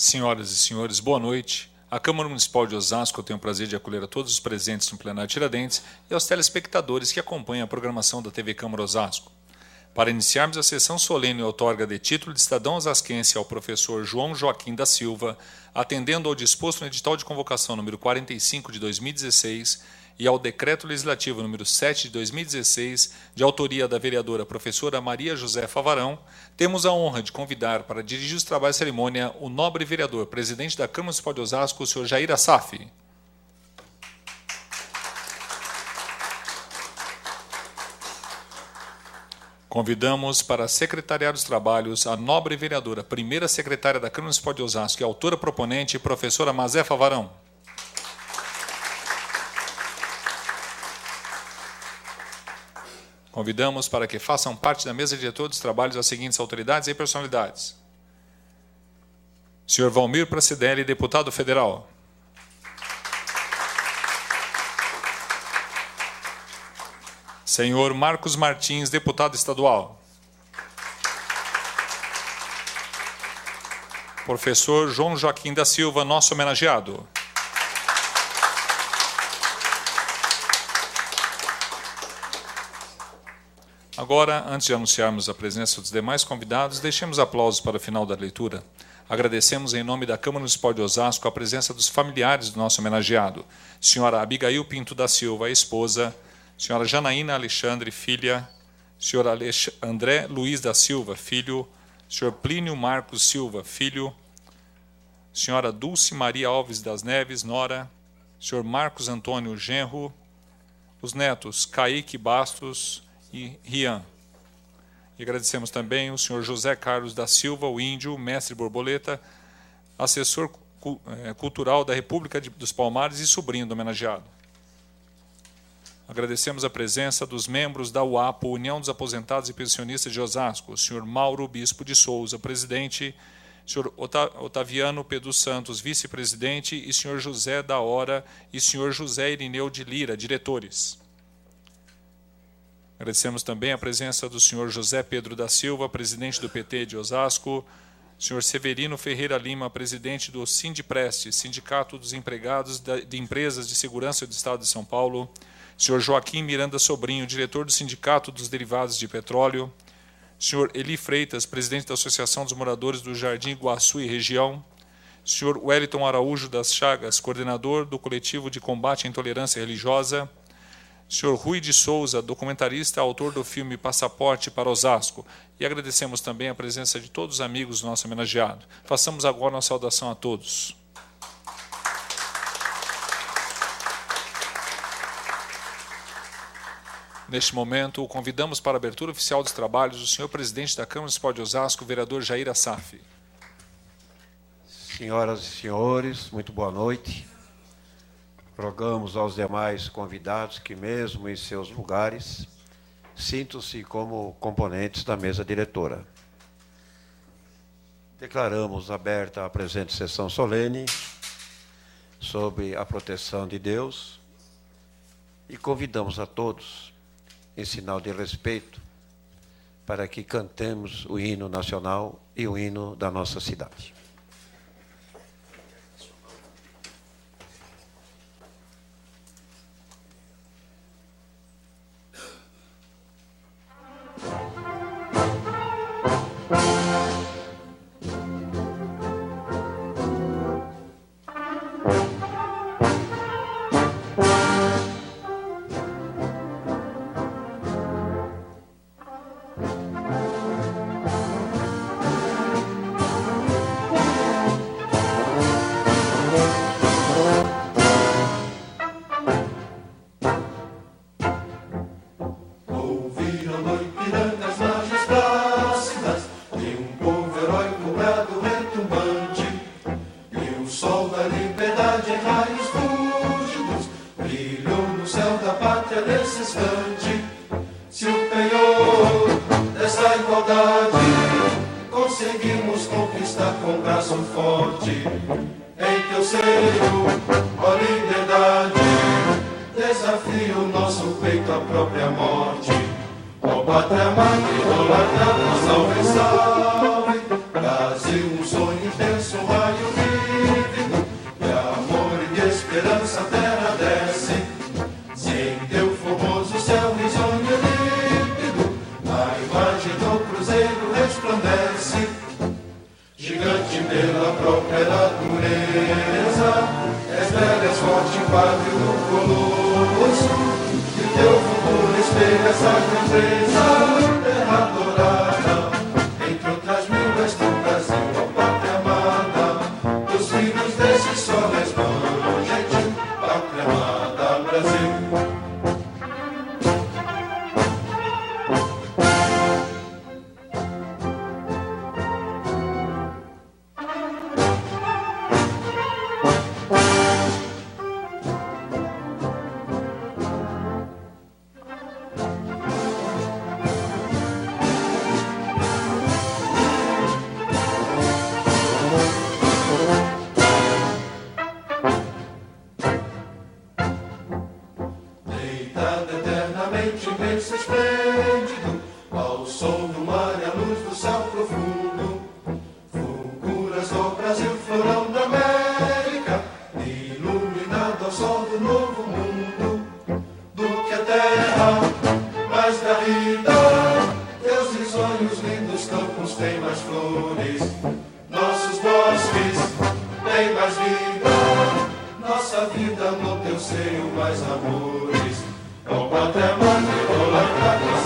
Senhoras e senhores, boa noite. A Câmara Municipal de Osasco tem o prazer de acolher a todos os presentes no plenário Tiradentes e aos telespectadores que acompanham a programação da TV Câmara Osasco. Para iniciarmos a sessão solene e outorga de título de cidadão osasquense ao professor João Joaquim da Silva, atendendo ao disposto no edital de convocação número 45 de 2016 e ao decreto legislativo número 7 de 2016, de autoria da vereadora professora Maria Josefa Varão, temos a honra de convidar para dirigir os trabalhos de cerimônia o nobre vereador, presidente da Câmara Municipal de Osasco, o senhor Jair Assaf. Convidamos para secretariar os trabalhos a nobre vereadora, primeira secretária da Câmara Municipal de Osasco e autora proponente, professora Mazefa Varão. Convidamos para que façam parte da mesa diretora dos trabalhos as seguintes autoridades e personalidades. Senhor Valmir Pracidelli, deputado federal. Senhor Marcos Martins, deputado estadual. Professor João Joaquim da Silva, nosso homenageado. Agora, antes de anunciarmos a presença dos demais convidados, deixemos aplausos para o final da leitura. Agradecemos em nome da Câmara Municipal de Osasco a presença dos familiares do nosso homenageado. Senhora Abigail Pinto da Silva, esposa. Senhora Janaína Alexandre, filha. Senhor André Luiz da Silva, filho. Senhor Plínio Marcos Silva, filho. Senhora Dulce Maria Alves das Neves, nora. Senhor Marcos Antônio Genro. Os netos Kaique Bastos e Rian. E agradecemos também o senhor José Carlos da Silva, o índio, mestre borboleta, assessor cultural da República dos Palmares e sobrinho do homenageado. Agradecemos a presença dos membros da UAPO, União dos Aposentados e Pensionistas de Osasco, o senhor Mauro Bispo de Souza, presidente, senhor Otaviano Pedro Santos, vice-presidente, e senhor José da Hora e senhor José Irineu de Lira, diretores. Agradecemos também a presença do senhor José Pedro da Silva, presidente do PT de Osasco, senhor Severino Ferreira Lima, presidente do Sindiprest, Sindicato dos Empregados de Empresas de Segurança do Estado de São Paulo, senhor Joaquim Miranda Sobrinho, diretor do Sindicato dos Derivados de Petróleo, senhor Eli Freitas, presidente da Associação dos Moradores do Jardim Iguaçu e Região, senhor Wellington Araújo das Chagas, coordenador do Coletivo de Combate à Intolerância Religiosa, senhor Rui de Souza, documentarista, autor do filme Passaporte para Osasco. E agradecemos também a presença de todos os amigos do nosso homenageado. Façamos agora uma saudação a todos. Neste momento, o convidamos para a abertura oficial dos trabalhos o senhor presidente da Câmara Municipal de Osasco, o vereador Jair Assaf. Senhoras e senhores, muito boa noite. Rogamos aos demais convidados que, mesmo em seus lugares, sintam-se como componentes da mesa diretora. Declaramos aberta a presente sessão solene sob a proteção de Deus e convidamos a todos, em sinal de respeito, para que cantemos o hino nacional e o hino da nossa cidade. Se o penhor dessa igualdade conseguimos conquistar com braço forte, em teu seio, ó liberdade, desafio nosso peito à própria morte. Ó pátria amada, idolatrada, salve, salve, Brasil, um sonho intenso, um raio cresce, gigante pela própria natureza. És velho, és forte, padre do colosso, e o teu futuro espelha essa grandeza. Terra dourada, entre outras mil, és teu Brasil, ó pátria amada, dos filhos desse sol resplandente, pátria amada, Brasil. Imenso, esplêndido, ao sol do mar e à luz do céu profundo, fulguras do Brasil, florão da América, iluminado ao sol do novo mundo, do que a terra mais garrida. Teus risonhos, lindos campos têm mais flores, nossos bosques têm mais vida, nossa vida no teu seio mais amores. Ó pátria mãe, olá,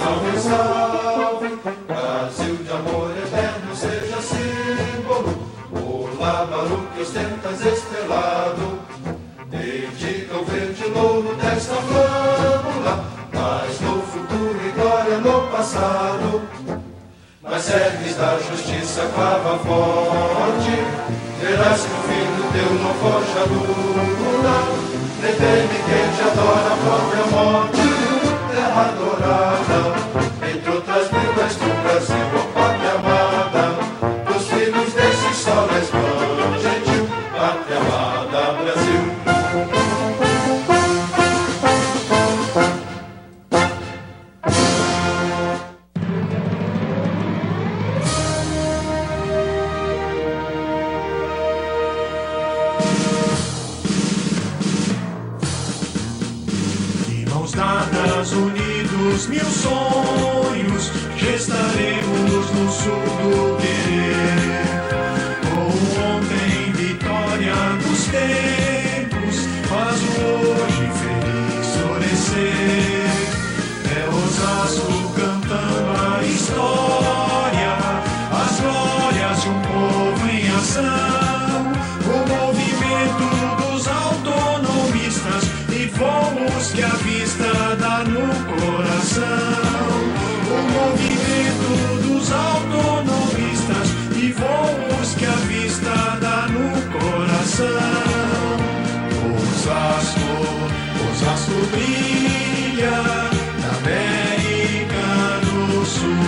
salve, salve, Brasil de amor eterno seja símbolo. Olá, Baru, que ostentas estrelado, dedica o verde louro desta flâmula, mas no futuro e glória no passado. Mas ergues da justiça clava forte, verás que o filho teu não foge à luta. Nem teme quem te adora a própria morte. Terra dourada, entre outras mil, és tu Brasil, ó pátria amada, dos filhos desse sol resplandente, pátria amada, Brasil. Unidos, mil sonhos, gestaremos no sul do querer. Oh, ontem, vitória dos tempos, faz o hoje feliz florescer. É Osasco cantando a história, as glórias de um povo em ação. O movimento dos autonomistas e fomos que a vista dá no coração. O movimento dos autonomistas e voos que a vista dá no coração. Osasco brilha na América do Sul.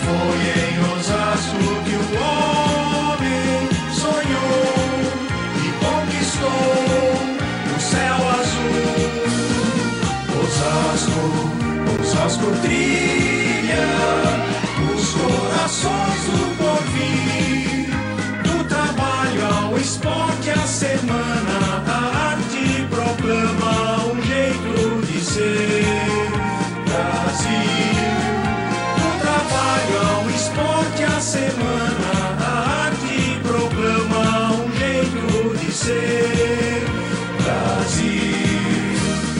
Foi em Osasco que o homem sonhou e conquistou o céu azul. Osasco trilha os corações do porvir, do trabalho ao esporte, a semana, a arte proclama um jeito de ser. Brasil, do trabalho ao esporte, a semana, a arte proclama um jeito de ser. Brasil,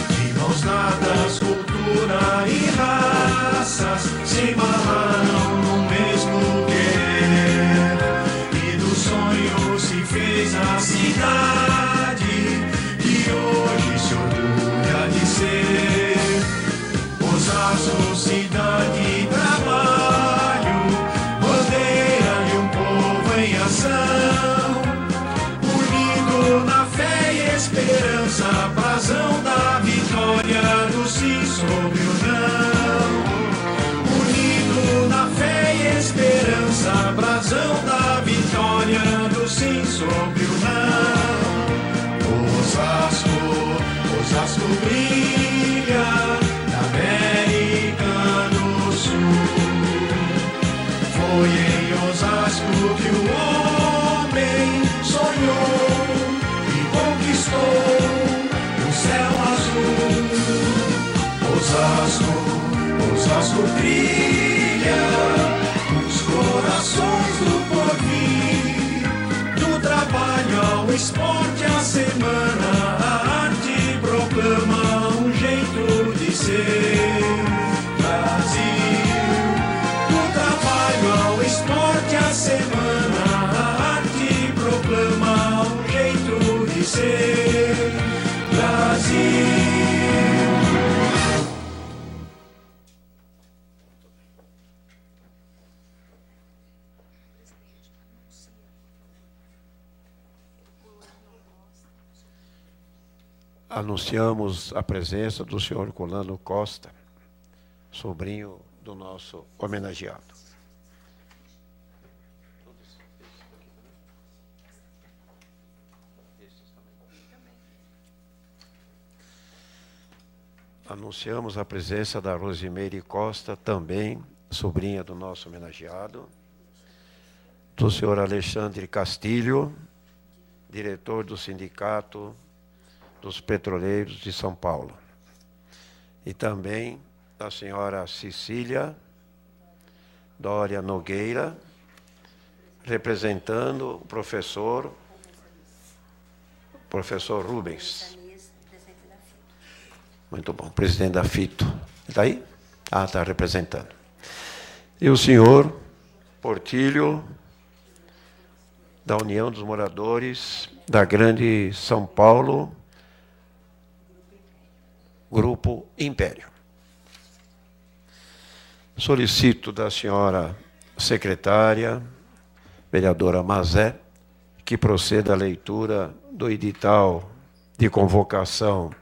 de mãos dadas, cultura e raças se amarraram no mesmo querer, e do sonho se fez a cidade que hoje se orgulha de ser. Osasco, cidade e trabalho, bandeira de um povo em ação, unido na fé e esperança, brasão da vitória do sim sobre o não. Unido na fé e esperança, brasão da vitória do sim sobre o não. Osasco brilha na América do Sul. Foi em Osasco que o homem sonhou e conquistou o céu azul. Osasco brilha os esporte, a semana, a arte proclama um jeito de ser. Brasil, do trabalho ao esporte, a semana, a arte proclama um jeito de ser. Brasil. Anunciamos a presença do senhor Herculano Costa, sobrinho do nosso homenageado. Anunciamos a presença da Rosimeire Costa, também sobrinha do nosso homenageado, do senhor Alexandre Castilho, diretor do Sindicato dos Petroleiros de São Paulo, e também da senhora Cecília Dória Nogueira, representando o professor Rubens. Muito bom, presidente da FITO. Está aí? Ah, está representando. E o senhor Portilho, da União dos Moradores da Grande São Paulo, Grupo Império. Solicito da senhora secretária, vereadora Mazé, que proceda à leitura do edital de convocação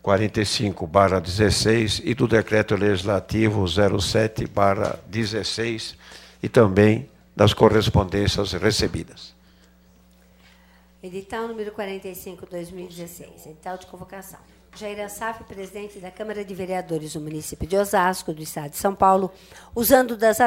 45/16 e do decreto legislativo 07/16 e também das correspondências recebidas. Edital número 45/2016, edital de convocação. Jair Assaf, presidente da Câmara de Vereadores do município de Osasco, do estado de São Paulo, usando das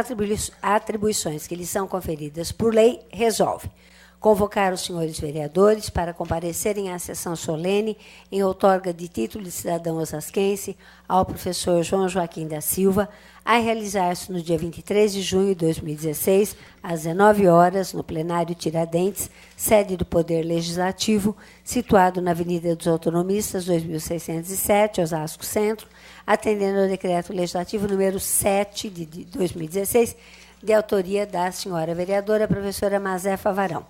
atribuições que lhe são conferidas por lei, resolve convocar os senhores vereadores para comparecerem à sessão solene em outorga de título de cidadão osasquense ao professor João Joaquim da Silva, a realizar-se no dia 23 de junho de 2016, às 19 horas, no plenário Tiradentes, sede do Poder Legislativo, situado na Avenida dos Autonomistas, 2607, Osasco Centro, atendendo ao decreto legislativo número 7 de 2016, de autoria da senhora vereadora professora Mazé Favarão.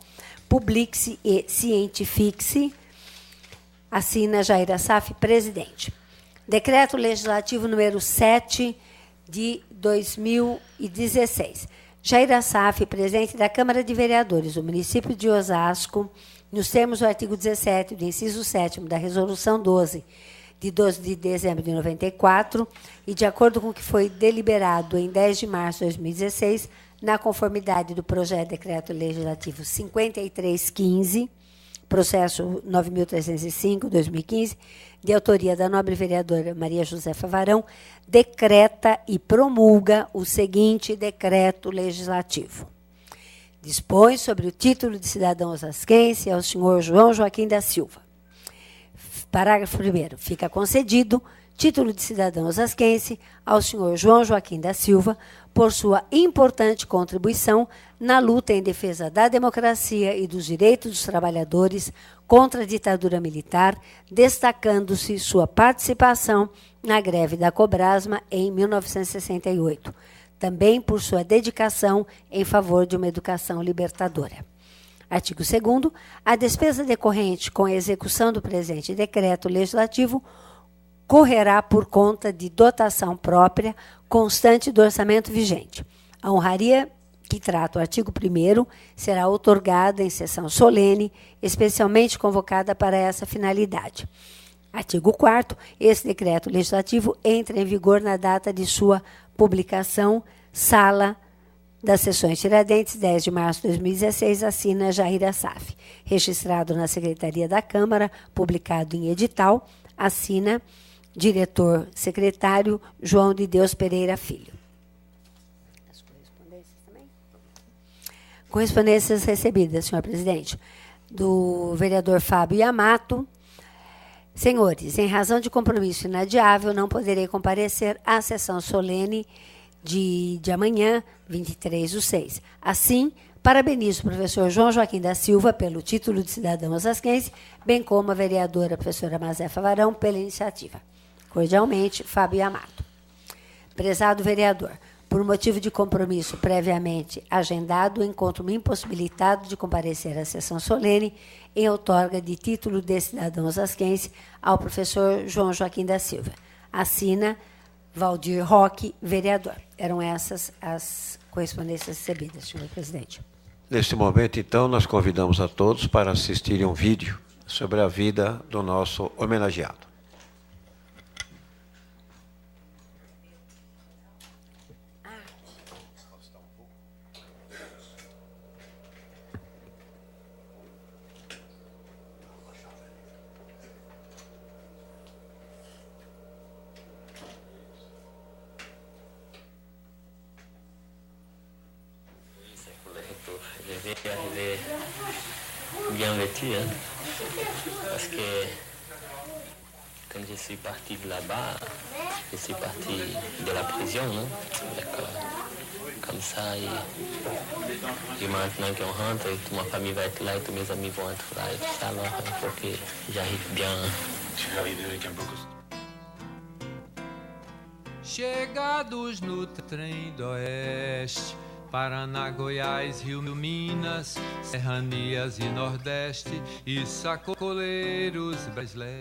Publique-se e cientifique-se. Assina Jair Assaf, presidente. Decreto legislativo número 7 de 2016. Jair Assaf, presidente da Câmara de Vereadores do município de Osasco, nos termos do artigo 17 do inciso 7º da Resolução 12, de 12 de dezembro de 94, e de acordo com o que foi deliberado em 10 de março de 2016, na conformidade do projeto de decreto legislativo 5315, processo 9.305/2015, de autoria da nobre vereadora Maria Josefa Varão, decreta e promulga o seguinte decreto legislativo. Dispõe sobre o título de cidadão osasquense ao senhor João Joaquim da Silva. Parágrafo 1º. Fica concedido título de cidadão osasquense ao senhor João Joaquim da Silva por sua importante contribuição na luta em defesa da democracia e dos direitos dos trabalhadores contra a ditadura militar, destacando-se sua participação na greve da Cobrasma em 1968, também por sua dedicação em favor de uma educação libertadora. Artigo 2º. A despesa decorrente com a execução do presente decreto legislativo correrá por conta de dotação própria constante do orçamento vigente. A honraria que trata o artigo 1º será outorgada em sessão solene, especialmente convocada para essa finalidade. Artigo 4º. Esse decreto legislativo entra em vigor na data de sua publicação, sala das sessões Tiradentes, 10 de março de 2016, assina Jair Assaf. Registrado na Secretaria da Câmara, publicado em edital, assina diretor-secretário João de Deus Pereira Filho. As correspondências também? Correspondências recebidas, senhor presidente, do vereador Fábio Yamato. Senhores, em razão de compromisso inadiável, não poderei comparecer à sessão solene de amanhã, 23/6. Assim, parabenizo o professor João Joaquim da Silva pelo título de cidadão osasquense, bem como a vereadora professora Mazefa Varão pela iniciativa. Cordialmente, Fábio Amato. Prezado vereador, por motivo de compromisso previamente agendado, encontro-me impossibilitado de comparecer à sessão solene em outorga de título de cidadão osasquense ao professor João Joaquim da Silva. Assina Valdir Roque, vereador. Eram essas as correspondências recebidas, senhor presidente. Neste momento, então, nós convidamos a todos para assistirem um vídeo sobre a vida do nosso homenageado. Je vais arriver bien vêtu, hein, parce que quand je suis parti de là-bas, je suis parti de la prison, hein, comme ça, et maintenant qu'on rentre, et toute ma famille va être là, et tous mes amis vont être là, et tout ça, alors il faut que j'arrive bien. Chegados no trem do oeste, Paraná, Goiás, Rio, Minas, Serranias e Nordeste, e sacoleiros brasileiros,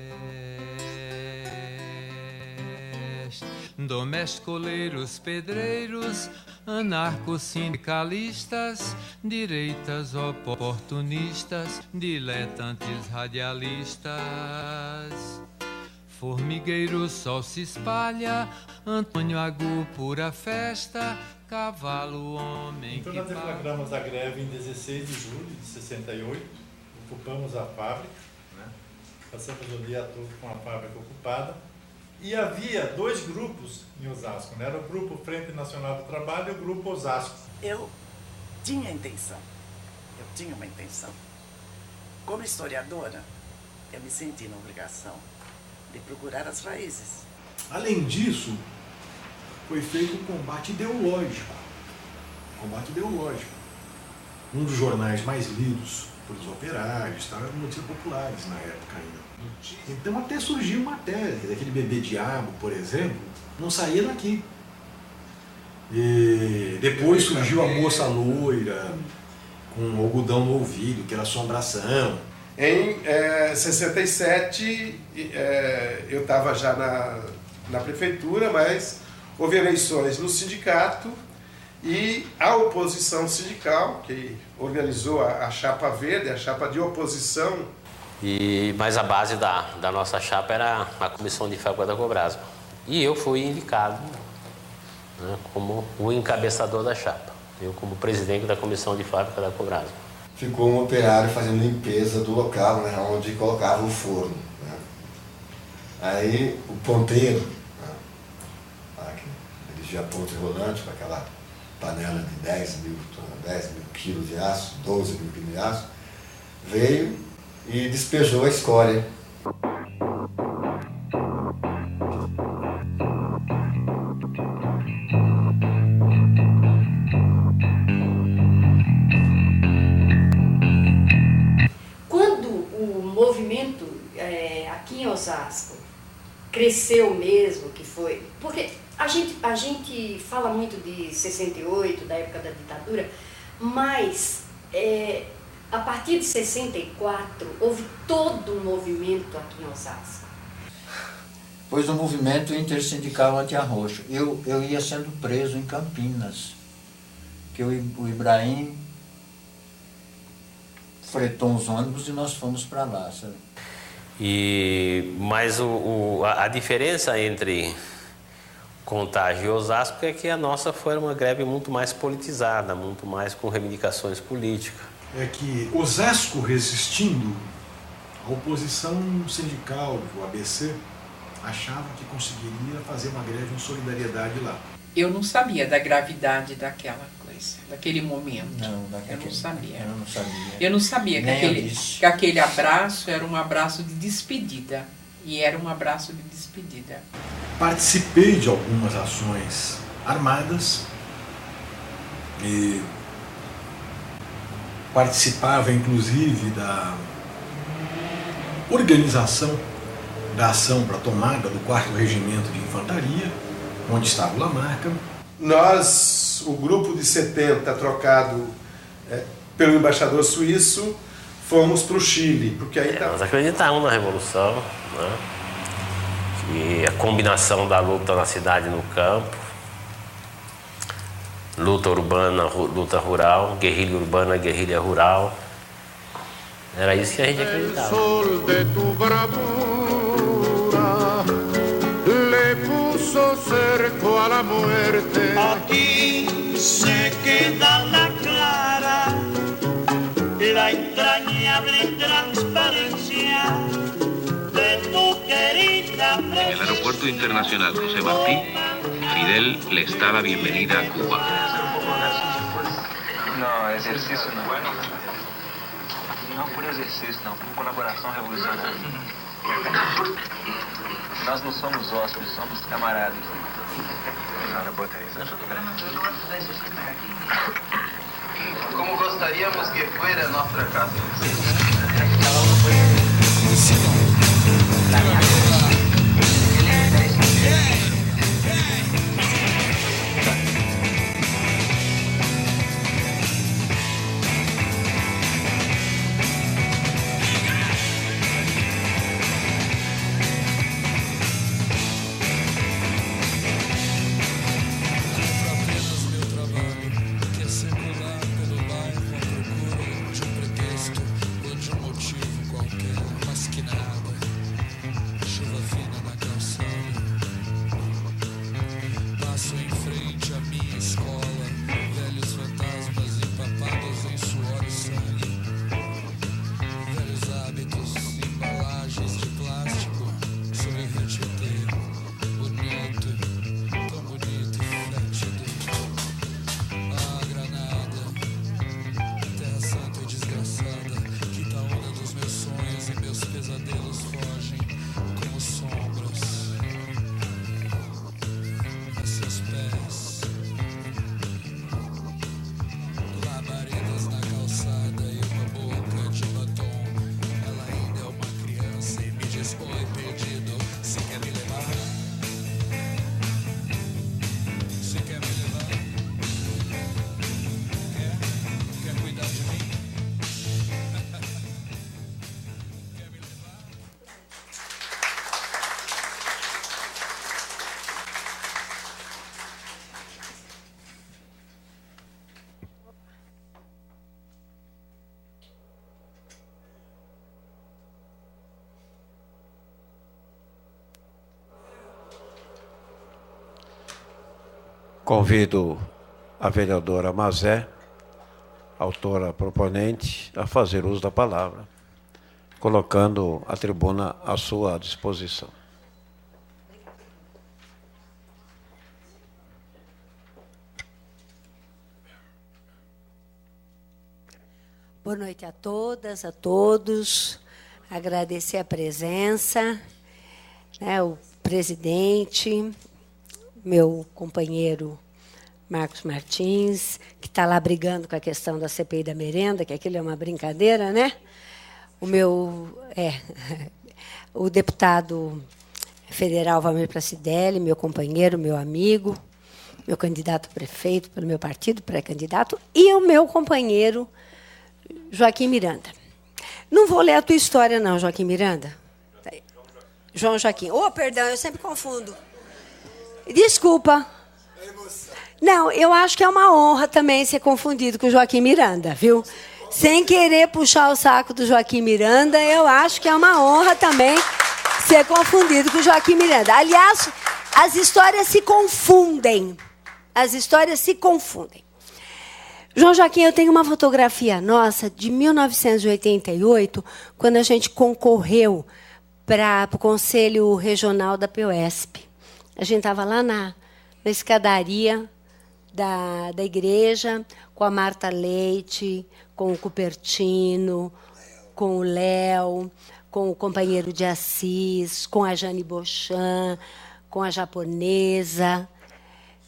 domesticoleiros, pedreiros, anarco-sindicalistas, direitas oportunistas, diletantes radialistas. Formigueiro, sol se espalha, Antônio Agu, pura festa, cavalo, homem então, que nós deflagramos a greve em 16 de julho de 68, ocupamos a fábrica, né? Passamos o dia todo com a fábrica ocupada, e havia dois grupos em Osasco, né? Era o grupo Frente Nacional do Trabalho e o grupo Osasco. Eu tinha uma intenção. Como historiadora, eu me senti na obrigação de procurar as raízes. Além disso, foi feito um combate ideológico. Um dos jornais mais lidos pelos operários, notícias populares na época ainda. Então até surgiu matéria, daquele bebê diabo, por exemplo, não saía daqui. E depois surgiu a moça loira, com algodão no ouvido, que era assombração. Em 67, eu estava já na prefeitura, mas houve eleições no sindicato e a oposição sindical, que organizou a chapa verde, a chapa de oposição. Mas a base da nossa chapa era a Comissão de Fábrica da Cobrasma. E eu fui indicado, né, como o encabeçador da chapa, eu como presidente da Comissão de Fábrica da Cobrasma. Ficou um operário fazendo limpeza do local, né, onde colocava o forno. Né. Aí o ponteiro, né, que dirigia a ponte rolante com aquela panela de 10 mil quilos de aço, 12 mil quilos de aço, veio e despejou a escória. Osasco cresceu mesmo, que foi... Porque a gente fala muito de 68, da época da ditadura, mas a partir de 64 houve todo um movimento aqui em Osasco. Pois o movimento intersindical anti-arroxo. Eu ia sendo preso em Campinas, que o Ibrahim fretou uns ônibus e nós fomos para lá, sabe? Mas a diferença entre Contagem e Osasco é que a nossa foi uma greve muito mais politizada, muito mais com reivindicações políticas. É que Osasco resistindo, a oposição sindical do ABC achava que conseguiria fazer uma greve em solidariedade lá. Eu não sabia da gravidade daquela coisa, daquele momento. Eu não sabia. Eu não sabia que aquele abraço era um abraço de despedida. E era um abraço de despedida. Participei de algumas ações armadas e participava inclusive da organização da ação para a tomada do 4º Regimento de Infantaria, onde estava o Lamarca. Nós, o grupo de 70, trocado pelo embaixador suíço, fomos para o Chile, porque aí nós acreditávamos na Revolução, né? E a combinação da luta na cidade e no campo, luta urbana, luta rural, guerrilha urbana, guerrilha rural, era isso que a gente acreditava. Aquí se queda la clara, la entrañable transparencia de tu querida presencia. En el Aeropuerto Internacional José Martí, Fidel le está la bienvenida a Cuba. No, exercício não. Não por exercício, não, por colaboração revolucionária. Nós não somos hóspedes, somos camaradas. Não, não bota isso. Como gostaríamos que fuera nuestra casa. Convido a vereadora Mazé, autora proponente, a fazer uso da palavra, colocando a tribuna à sua disposição. Boa noite a todas, a todos. Agradecer a presença, né, o presidente, meu companheiro Marcos Martins, que está lá brigando com a questão da CPI da merenda, que aquilo é uma brincadeira, né? O deputado federal Valmir Placidelli, meu companheiro, meu amigo, meu candidato a prefeito pelo meu partido, pré-candidato, e o meu companheiro Joaquim Miranda. Não vou ler a tua história, não, Joaquim Miranda. João Joaquim. Oh, perdão, eu sempre confundo. Desculpa. Não, eu acho que é uma honra também ser confundido com o Joaquim Miranda, viu? Sem querer puxar o saco do Joaquim Miranda, eu acho que é uma honra também ser confundido com o Joaquim Miranda. Aliás, as histórias se confundem. As histórias se confundem. João Joaquim, eu tenho uma fotografia nossa de 1988, quando a gente concorreu para o Conselho Regional da POSP. A gente estava lá na escadaria da igreja, com a Marta Leite, com o Cupertino, com o Léo, com o companheiro de Assis, com a Jane Bochan, com a japonesa.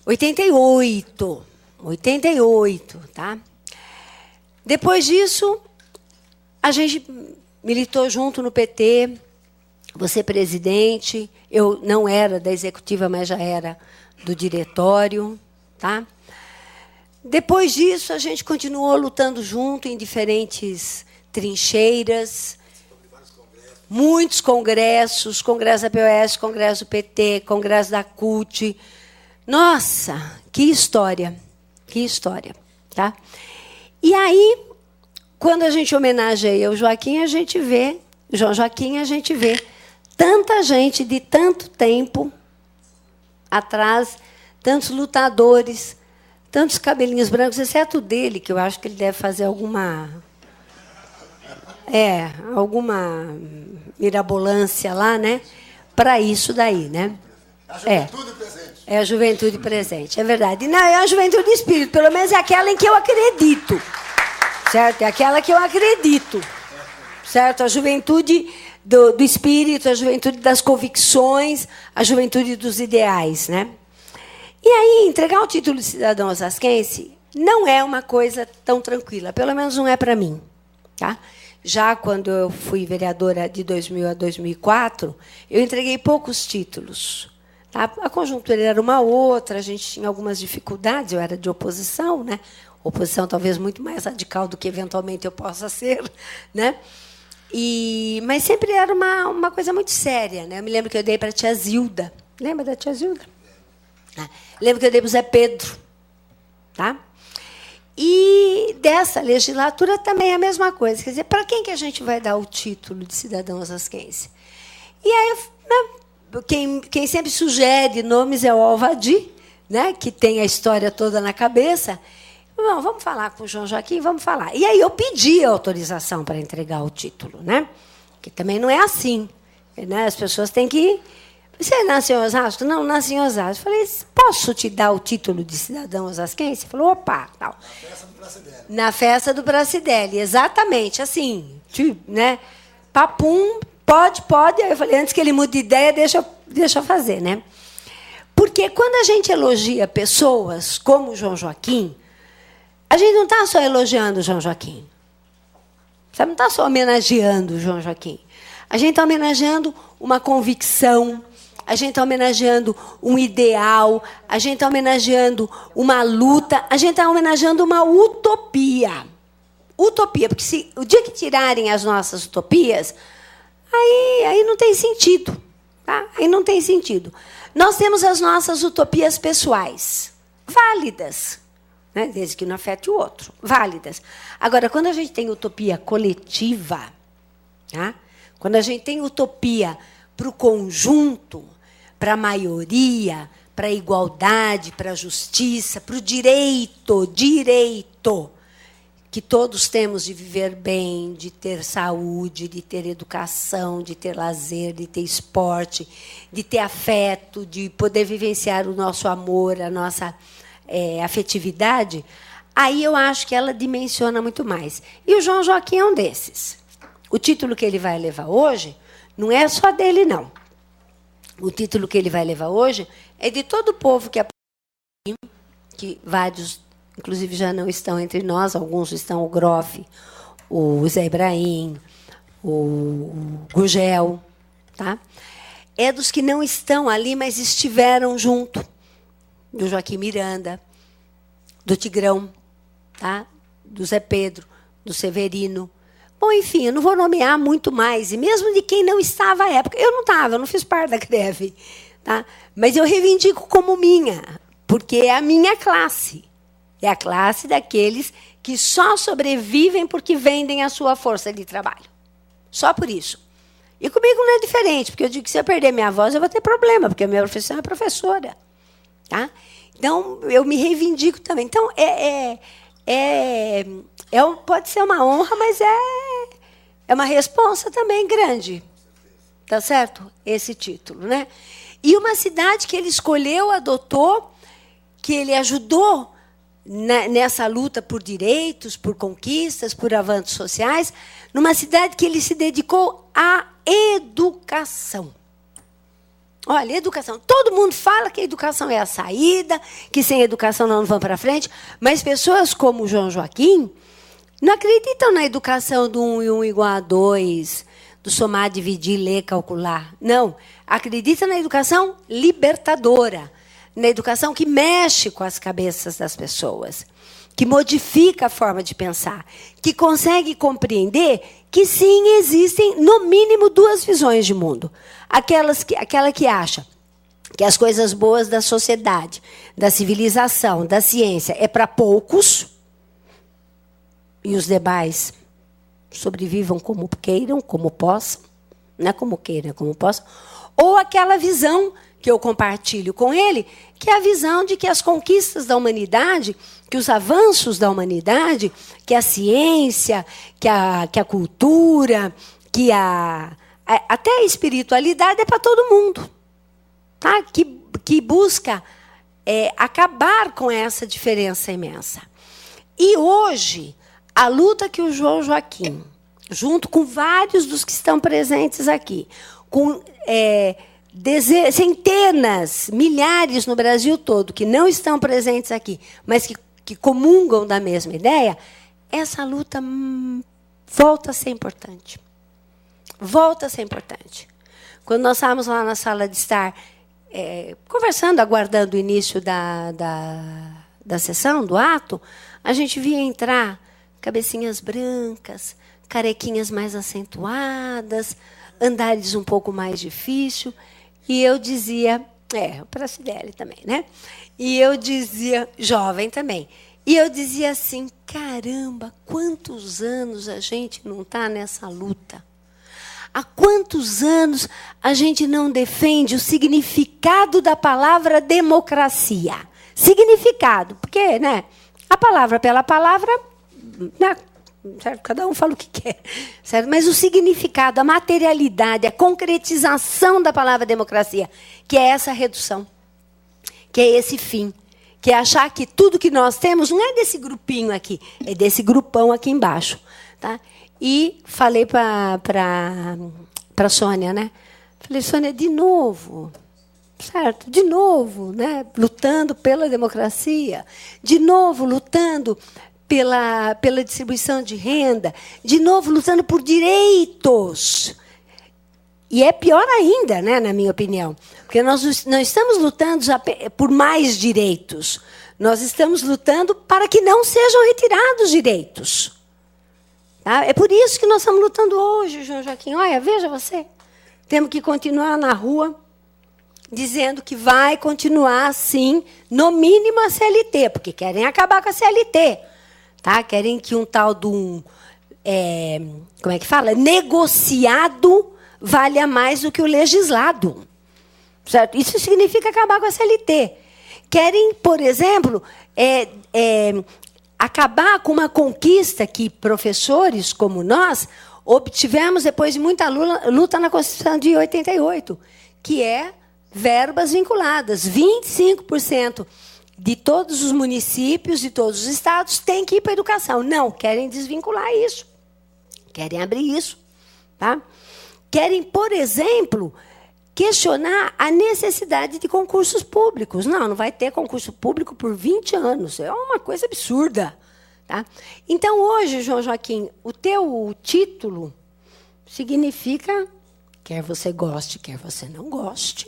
88, tá? Depois disso, a gente militou junto no PT, você presidente, eu não era da executiva, mas já era do diretório, tá? Depois disso, a gente continuou lutando junto em diferentes trincheiras, muitos congressos, congresso da POS, congresso do PT, congresso da CUT. Nossa, que história, tá? E aí, quando a gente homenageia o Joaquim, a gente vê, João Joaquim, a gente vê tanta gente de tanto tempo atrás, tantos lutadores, tantos cabelinhos brancos, exceto dele, que eu acho que ele deve fazer alguma mirabolância lá, né? Para isso daí, né? A juventude presente. É a juventude presente, é verdade. Não, é a juventude de espírito, pelo menos é aquela em que eu acredito. Certo? É aquela que eu acredito. Certo? A juventude do espírito, a juventude das convicções, a juventude dos ideais, né? E aí, entregar o título de cidadão osasquense não é uma coisa tão tranquila, pelo menos não é para mim, tá? Já quando eu fui vereadora de 2000 a 2004, eu entreguei poucos títulos. Tá? A conjuntura era uma outra, a gente tinha algumas dificuldades, eu era de oposição, né? Oposição talvez muito mais radical do que eventualmente eu possa ser, né? Mas sempre era uma coisa muito séria, né? Eu me lembro que eu dei para a tia Zilda. Lembra da tia Zilda? Lembro que eu dei para o Zé Pedro. Tá? E dessa legislatura também é a mesma coisa. Quer dizer, para quem que a gente vai dar o título de cidadão osasquense? E aí, quem sempre sugere nomes é o Alvadi, né? Que tem a história toda na cabeça. Bom, vamos falar com o João Joaquim, vamos falar. E aí eu pedi autorização para entregar o título, né? Que também não é assim, né? As pessoas têm que... Você nasceu em Osasco? Não, nasci em Osasco. Falei, posso te dar o título de cidadão osasquense? Falou, opa, tal. Na festa do Pracidelli. Na festa do Pracidelli, exatamente, assim, né? Papum, pode. Aí eu falei, antes que ele mude de ideia, deixa eu fazer, né? Porque quando a gente elogia pessoas como o João Joaquim, a gente não está só elogiando o João Joaquim. Você não está só homenageando o João Joaquim. A gente está homenageando uma convicção, a gente está homenageando um ideal, a gente está homenageando uma luta, a gente está homenageando uma utopia. Utopia, porque o dia que tirarem as nossas utopias, aí não tem sentido. Tá? Aí não tem sentido. Nós temos as nossas utopias pessoais, válidas. Né? Desde que não afete o outro, válidas. Agora, quando a gente tem utopia coletiva, tá? Quando a gente tem utopia para o conjunto, para a maioria, para a igualdade, para a justiça, para o direito que todos temos de viver bem, de ter saúde, de ter educação, de ter lazer, de ter esporte, de ter afeto, de poder vivenciar o nosso amor, a nossa afetividade, aí eu acho que ela dimensiona muito mais. E o João Joaquim é um desses. O título que ele vai levar hoje não é só dele, não. O título que ele vai levar hoje é de todo o povo que vários, inclusive, já não estão entre nós, alguns estão, o Groff, o Zé Ibrahim, o Gugel, tá? É dos que não estão ali, mas estiveram junto. Do Joaquim Miranda, do Tigrão, tá? Do Zé Pedro, do Severino. Bom, enfim, eu não vou nomear muito mais, e mesmo de quem não estava à época. Eu não estava, eu não fiz parte da greve. Tá? Mas eu reivindico como minha, porque é a minha classe. É a classe daqueles que só sobrevivem porque vendem a sua força de trabalho. Só por isso. E comigo não é diferente, porque eu digo que se eu perder minha voz, eu vou ter problema, porque a minha profissão é professora. Tá? Então, eu me reivindico também. Então, pode ser uma honra, mas é uma responsa também grande. Tá certo? Esse título, né? E uma cidade que ele escolheu, adotou, que ele ajudou nessa luta por direitos, por conquistas, por avanços sociais, numa cidade que ele se dedicou à educação. Olha, educação. Todo mundo fala que a educação é a saída, que sem educação nós não vamos para frente, mas pessoas como o João Joaquim não acreditam na educação do 1 e 1 igual a 2, do somar, dividir, ler, calcular. Não. Acreditam na educação libertadora, na educação que mexe com as cabeças das pessoas, que modifica a forma de pensar, que consegue compreender que, sim, existem, no mínimo, duas visões de mundo. Aquela que acha que as coisas boas da sociedade, da civilização, da ciência, é para poucos, e os demais sobrevivam como queiram, como possam, não é como queiram, é como possam, ou aquela visão que eu compartilho com ele, que é a visão de que as conquistas da humanidade, que os avanços da humanidade, que a ciência, que a cultura, que até a espiritualidade é para todo mundo, tá? Que busca acabar com essa diferença imensa. E hoje, a luta que o João Joaquim, junto com vários dos que estão presentes aqui, com centenas, milhares no Brasil todo, que não estão presentes aqui, mas que comungam da mesma ideia, essa luta volta a ser importante. Volta a ser importante. Quando nós estávamos lá na sala de estar conversando, aguardando o início da sessão, do ato, a gente via entrar cabecinhas brancas, carequinhas mais acentuadas, andares um pouco mais difícil. E eu dizia, para a Cideli também, né? E eu dizia, jovem também, e eu dizia assim, caramba, quantos anos a gente não está nessa luta? Há quantos anos a gente não defende o significado da palavra democracia? Significado, porque, né, a palavra pela palavra, né, certo? Cada um fala o que quer, certo? Mas o significado, a materialidade, a concretização da palavra democracia, que é essa redução, que é esse fim, que é achar que tudo que nós temos não é desse grupinho aqui, é desse grupão aqui embaixo. Tá? E falei para a Sônia, né? Falei, Sônia, de novo, certo? De novo, né? Lutando pela democracia, de novo lutando pela distribuição de renda, de novo lutando por direitos. E é pior ainda, né, na minha opinião, porque nós não estamos lutando por mais direitos, nós estamos lutando para que não sejam retirados direitos. Tá? É por isso que nós estamos lutando hoje, João Joaquim. Olha, veja você, temos que continuar na rua dizendo que vai continuar, sim, no mínimo a CLT, porque querem acabar com a CLT. Tá? Querem que um tal de como é que fala? Negociado valha mais do que o legislado. Certo? Isso significa acabar com a CLT. Querem, por exemplo, acabar com uma conquista que professores como nós obtivemos depois de muita luta na Constituição de 88, que é verbas vinculadas. 25% de todos os municípios, de todos os estados, têm que ir para a educação. Não, querem desvincular isso. Querem abrir isso. Tá? Querem, por exemplo, questionar a necessidade de concursos públicos. Não vai ter concurso público por 20 anos. É uma coisa absurda. Tá? Então, hoje, João Joaquim, o teu título significa, quer você goste, quer você não goste,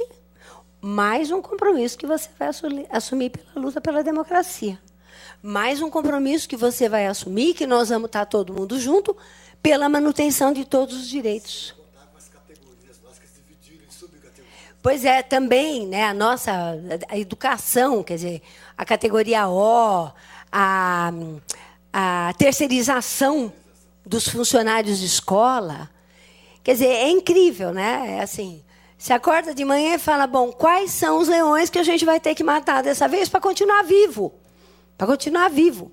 mais um compromisso que você vai assumir pela luta pela democracia. Mais um compromisso que você vai assumir, que nós vamos estar todo mundo junto, pela manutenção de todos os direitos. Pois é, também, né, a educação, quer dizer, a categoria O, a terceirização dos funcionários de escola. Quer dizer, é incrível, né? É assim, se acorda de manhã e fala, bom, quais são os leões que a gente vai ter que matar dessa vez para continuar vivo? Para continuar vivo.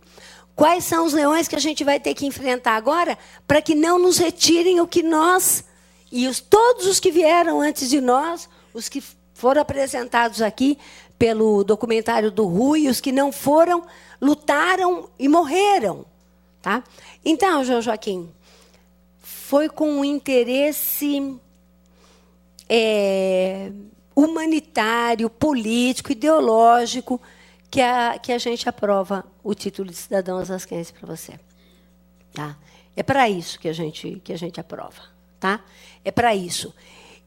Quais são os leões que a gente vai ter que enfrentar agora para que não nos retirem o que nós, e todos os que vieram antes de nós, os que foram apresentados aqui pelo documentário do Rui, os que não foram, lutaram e morreram. Tá? Então, João Joaquim, foi com um interesse humanitário, político, ideológico, que a gente aprova o título de cidadão osasquense para você. Tá? É para isso que a gente aprova. Tá? É para isso.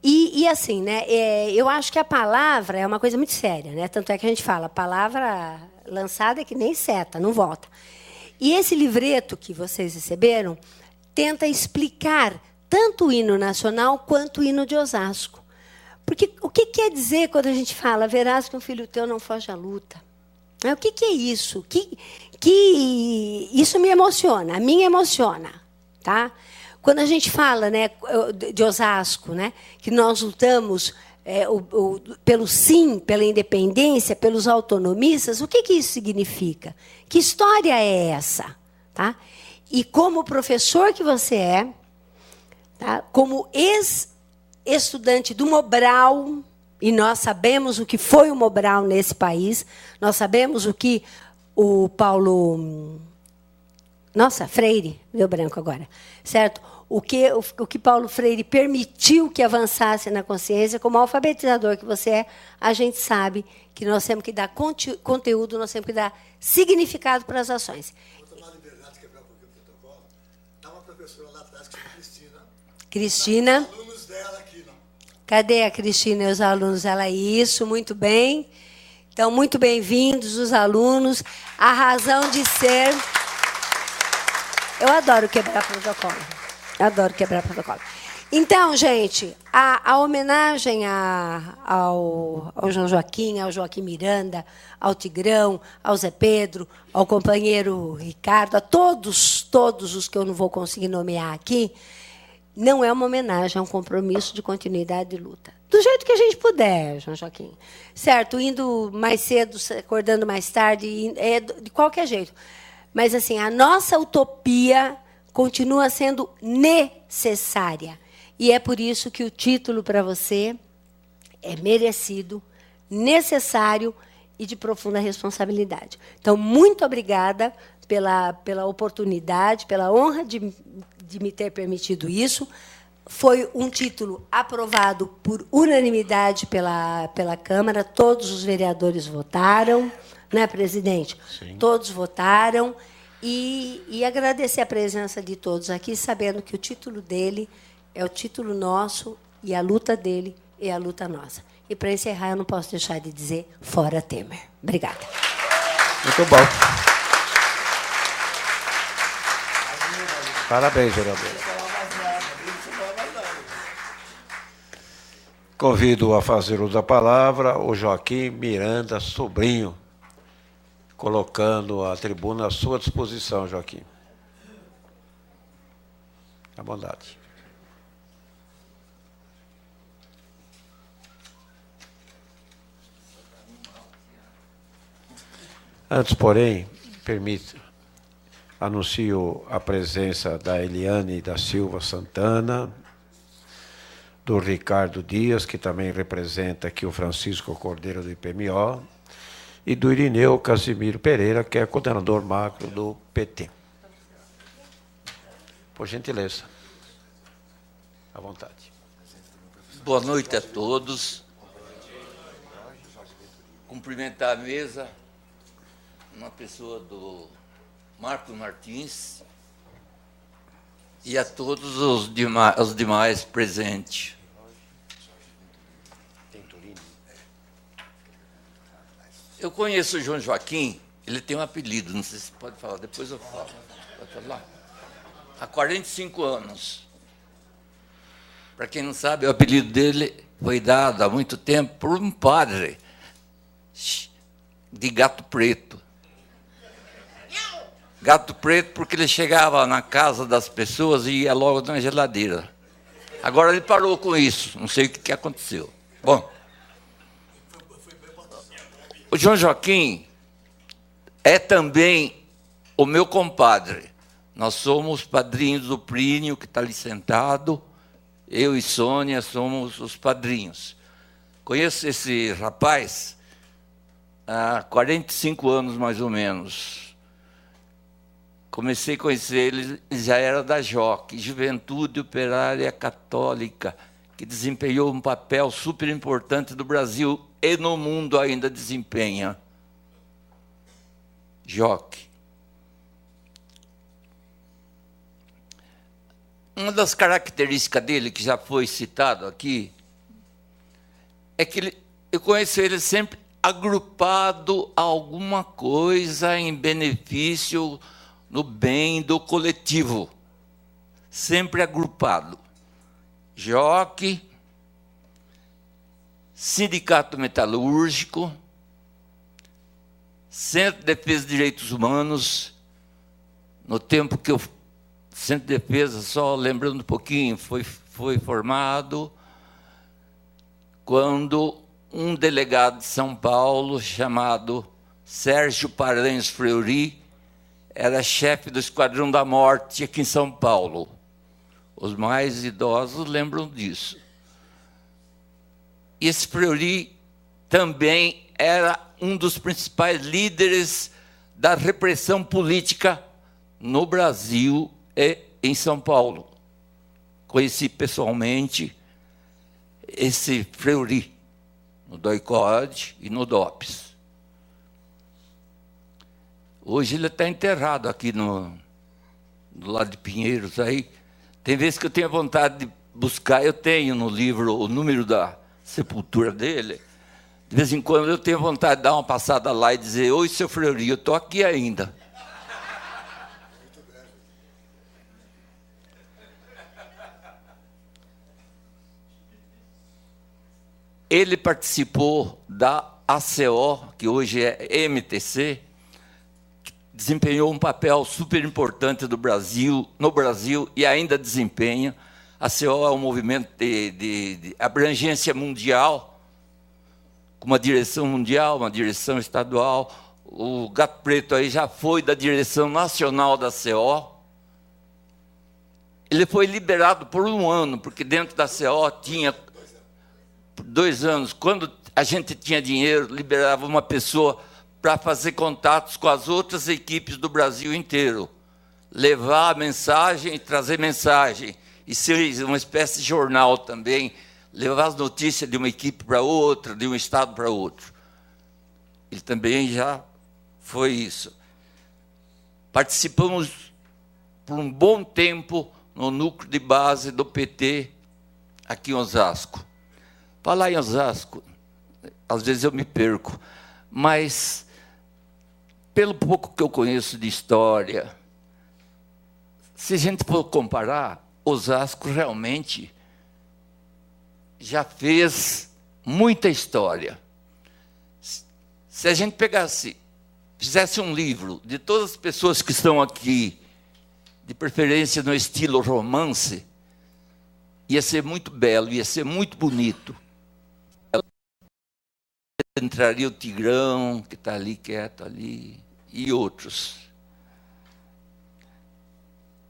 E assim, né, eu acho que a palavra é uma coisa muito séria. Né? Tanto é que a gente fala, a palavra lançada é que nem seta, não volta. E esse livreto que vocês receberam tenta explicar tanto o hino nacional quanto o hino de Osasco. Porque o que quer dizer quando a gente fala verás que um filho teu não foge à luta? O que é isso? Isso me emociona, a mim emociona. Tá? Quando a gente fala, né, de Osasco, né, que nós lutamos pelo sim, pela independência, pelos autonomistas, o que isso significa? Que história é essa? Tá? E como professor que você é, tá? Como ex-estudante do Mobral, e nós sabemos o que foi o Mobral nesse país, nós sabemos o que o Paulo... Nossa, Freire, deu branco agora, certo? O que Paulo Freire permitiu que avançasse na consciência, como alfabetizador que você é, a gente sabe que nós temos que dar conteúdo, nós temos que dar significado para as ações. Vou tomar a liberdade de quebrar um pouquinho o protocolo. Está uma professora lá atrás, que é a Cristina. Cristina. Os alunos dela aqui, não. Cadê a Cristina e os alunos dela? Isso, muito bem. Então, muito bem-vindos os alunos. A razão de ser... Eu adoro quebrar protocolo. Adoro quebrar protocolo. Então, gente, a homenagem ao João Joaquim, ao Joaquim Miranda, ao Tigrão, ao Zé Pedro, ao companheiro Ricardo, a todos os que eu não vou conseguir nomear aqui, não é uma homenagem, é um compromisso de continuidade de luta. Do jeito que a gente puder, João Joaquim. Certo, indo mais cedo, acordando mais tarde, de qualquer jeito. Mas, assim, a nossa utopia continua sendo necessária. E é por isso que o título para você é merecido, necessário e de profunda responsabilidade. Então, muito obrigada pela oportunidade, pela honra de me ter permitido isso. Foi um título aprovado por unanimidade pela Câmara. Todos os vereadores votaram. Né, presidente? Sim. Todos votaram. E agradecer a presença de todos aqui, sabendo que o título dele é o título nosso e a luta dele é a luta nossa. E, para encerrar, eu não posso deixar de dizer fora Temer. Obrigada. Muito bom. Parabéns, vereadora. Convido a fazer uso da palavra o Joaquim Miranda, sobrinho, colocando a tribuna à sua disposição, Joaquim. À bondade. Antes, porém, anuncio a presença da Eliane da Silva Santana, do Ricardo Dias, que também representa aqui o Francisco Cordeiro do IPMO, e do Irineu Casimiro Pereira, que é coordenador macro do PT. Por gentileza. À vontade. Boa noite a todos. Cumprimentar a mesa, uma pessoa do Marco Martins, e a todos os demais presentes. Eu conheço o João Joaquim, ele tem um apelido, não sei se pode falar, depois eu falo. Pode falar? Há 45 anos. Para quem não sabe, o apelido dele foi dado há muito tempo por um padre de Gato Preto. Gato Preto porque ele chegava na casa das pessoas e ia logo na geladeira. Agora ele parou com isso, não sei o que aconteceu. Bom, o João Joaquim é também o meu compadre. Nós somos padrinhos do Plínio, que está ali sentado. Eu e Sônia somos os padrinhos. Conheço esse rapaz há 45 anos, mais ou menos. Comecei a conhecer ele, já era da JOC, Juventude Operária Católica, que desempenhou um papel super importante no Brasil e no mundo ainda desempenha. Joque. Uma das características dele, que já foi citado aqui, é que eu conheço ele sempre agrupado a alguma coisa em benefício, no bem do coletivo. Sempre agrupado. Joque, Sindicato Metalúrgico, Centro de Defesa de Direitos Humanos. No tempo que o Centro de Defesa, só lembrando um pouquinho, foi formado quando um delegado de São Paulo, chamado Sérgio Paranhos Fleury, era chefe do Esquadrão da Morte aqui em São Paulo. Os mais idosos lembram disso. E esse Fleury também era um dos principais líderes da repressão política no Brasil e em São Paulo. Conheci pessoalmente esse Fleury no DOI-CODE e no DOPS. Hoje ele está enterrado aqui do lado de Pinheiros. Aí, tem vezes que eu tenho vontade de buscar, eu tenho no livro o número da sepultura dele. De vez em quando eu tenho vontade de dar uma passada lá e dizer: oi, seu Fleury, eu estou aqui ainda. Ele participou da ACO, que hoje é MTC, que desempenhou um papel super importante no Brasil e ainda desempenha. A ACO é um movimento de abrangência mundial, com uma direção mundial, uma direção estadual. O Gato Preto aí já foi da direção nacional da ACO. Ele foi liberado por 1 ano, porque dentro da ACO tinha... 2 anos, quando a gente tinha dinheiro, liberava uma pessoa para fazer contatos com as outras equipes do Brasil inteiro. Levar a mensagem e trazer mensagem. E ser uma espécie de jornal também. Levar as notícias de uma equipe para outra, de um estado para outro. Ele também já foi isso. Participamos por um bom tempo no núcleo de base do PT aqui em Osasco. Falar em Osasco, às vezes eu me perco, mas, pelo pouco que eu conheço de história, se a gente for comparar, Osasco realmente já fez muita história. Se a gente fizesse um livro de todas as pessoas que estão aqui, de preferência no estilo romance, ia ser muito belo, ia ser muito bonito. Entraria o Tigrão, que está ali quieto ali, e outros.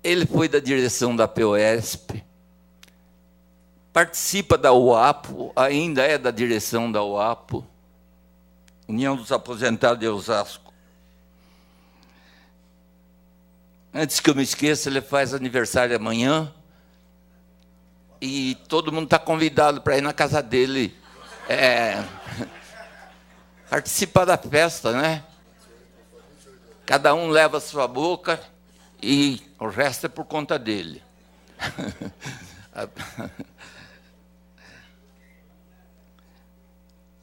Ele foi da direção da POSP, participa da UAPO, ainda é da direção da UAPO, União dos Aposentados de Osasco. Antes que eu me esqueça, ele faz aniversário amanhã, e todo mundo está convidado para ir na casa dele. Participar da festa, né? Cada um leva a sua boca e o resto é por conta dele.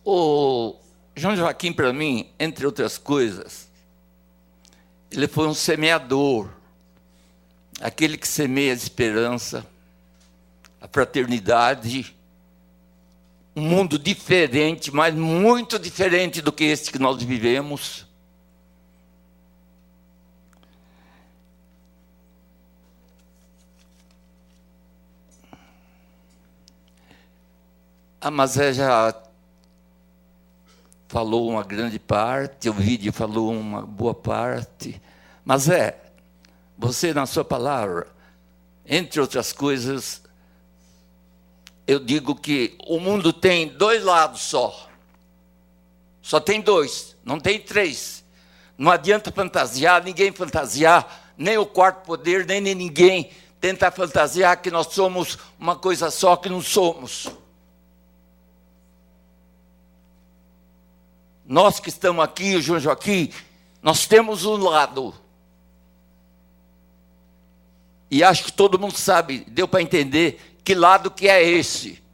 O João Joaquim, para mim, entre outras coisas, ele foi um semeador, aquele que semeia a esperança, a fraternidade, um mundo diferente, mas muito diferente do que este que nós vivemos. A Mazé já falou uma grande parte, o Vídeo falou uma boa parte. Mazé, você, na sua palavra, entre outras coisas, eu digo que o mundo tem 2 lados só. Só tem 2, não tem 3. Não adianta fantasiar, ninguém fantasiar, nem o quarto poder, nem ninguém tentar fantasiar que nós somos uma coisa só que não somos. Nós que estamos aqui, o João Joaquim, nós temos um lado. E acho que todo mundo sabe, deu para entender que lado que é esse.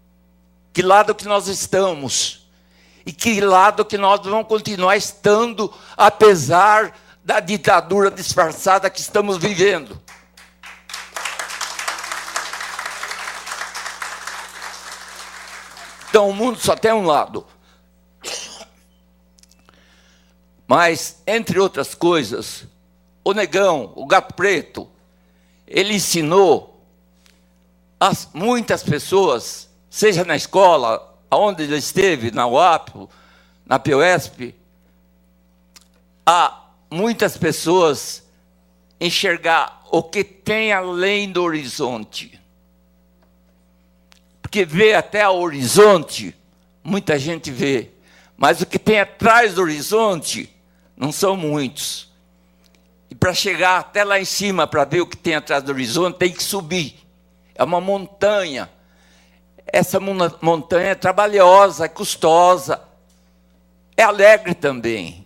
Que lado que nós estamos. E que lado que nós vamos continuar estando, apesar da ditadura disfarçada que estamos vivendo. Então o mundo só tem um lado. Mas, entre outras coisas, o Negão, o Gato Preto, ele ensinou a muitas pessoas, seja na escola, onde ele esteve, na UAP, na PUESP, a muitas pessoas enxergar o que tem além do horizonte. Porque ver até o horizonte, muita gente vê, mas o que tem atrás do horizonte não são muitos. E para chegar até lá em cima, para ver o que tem atrás do horizonte, tem que subir. É uma montanha. Essa montanha é trabalhosa, é custosa, é alegre também.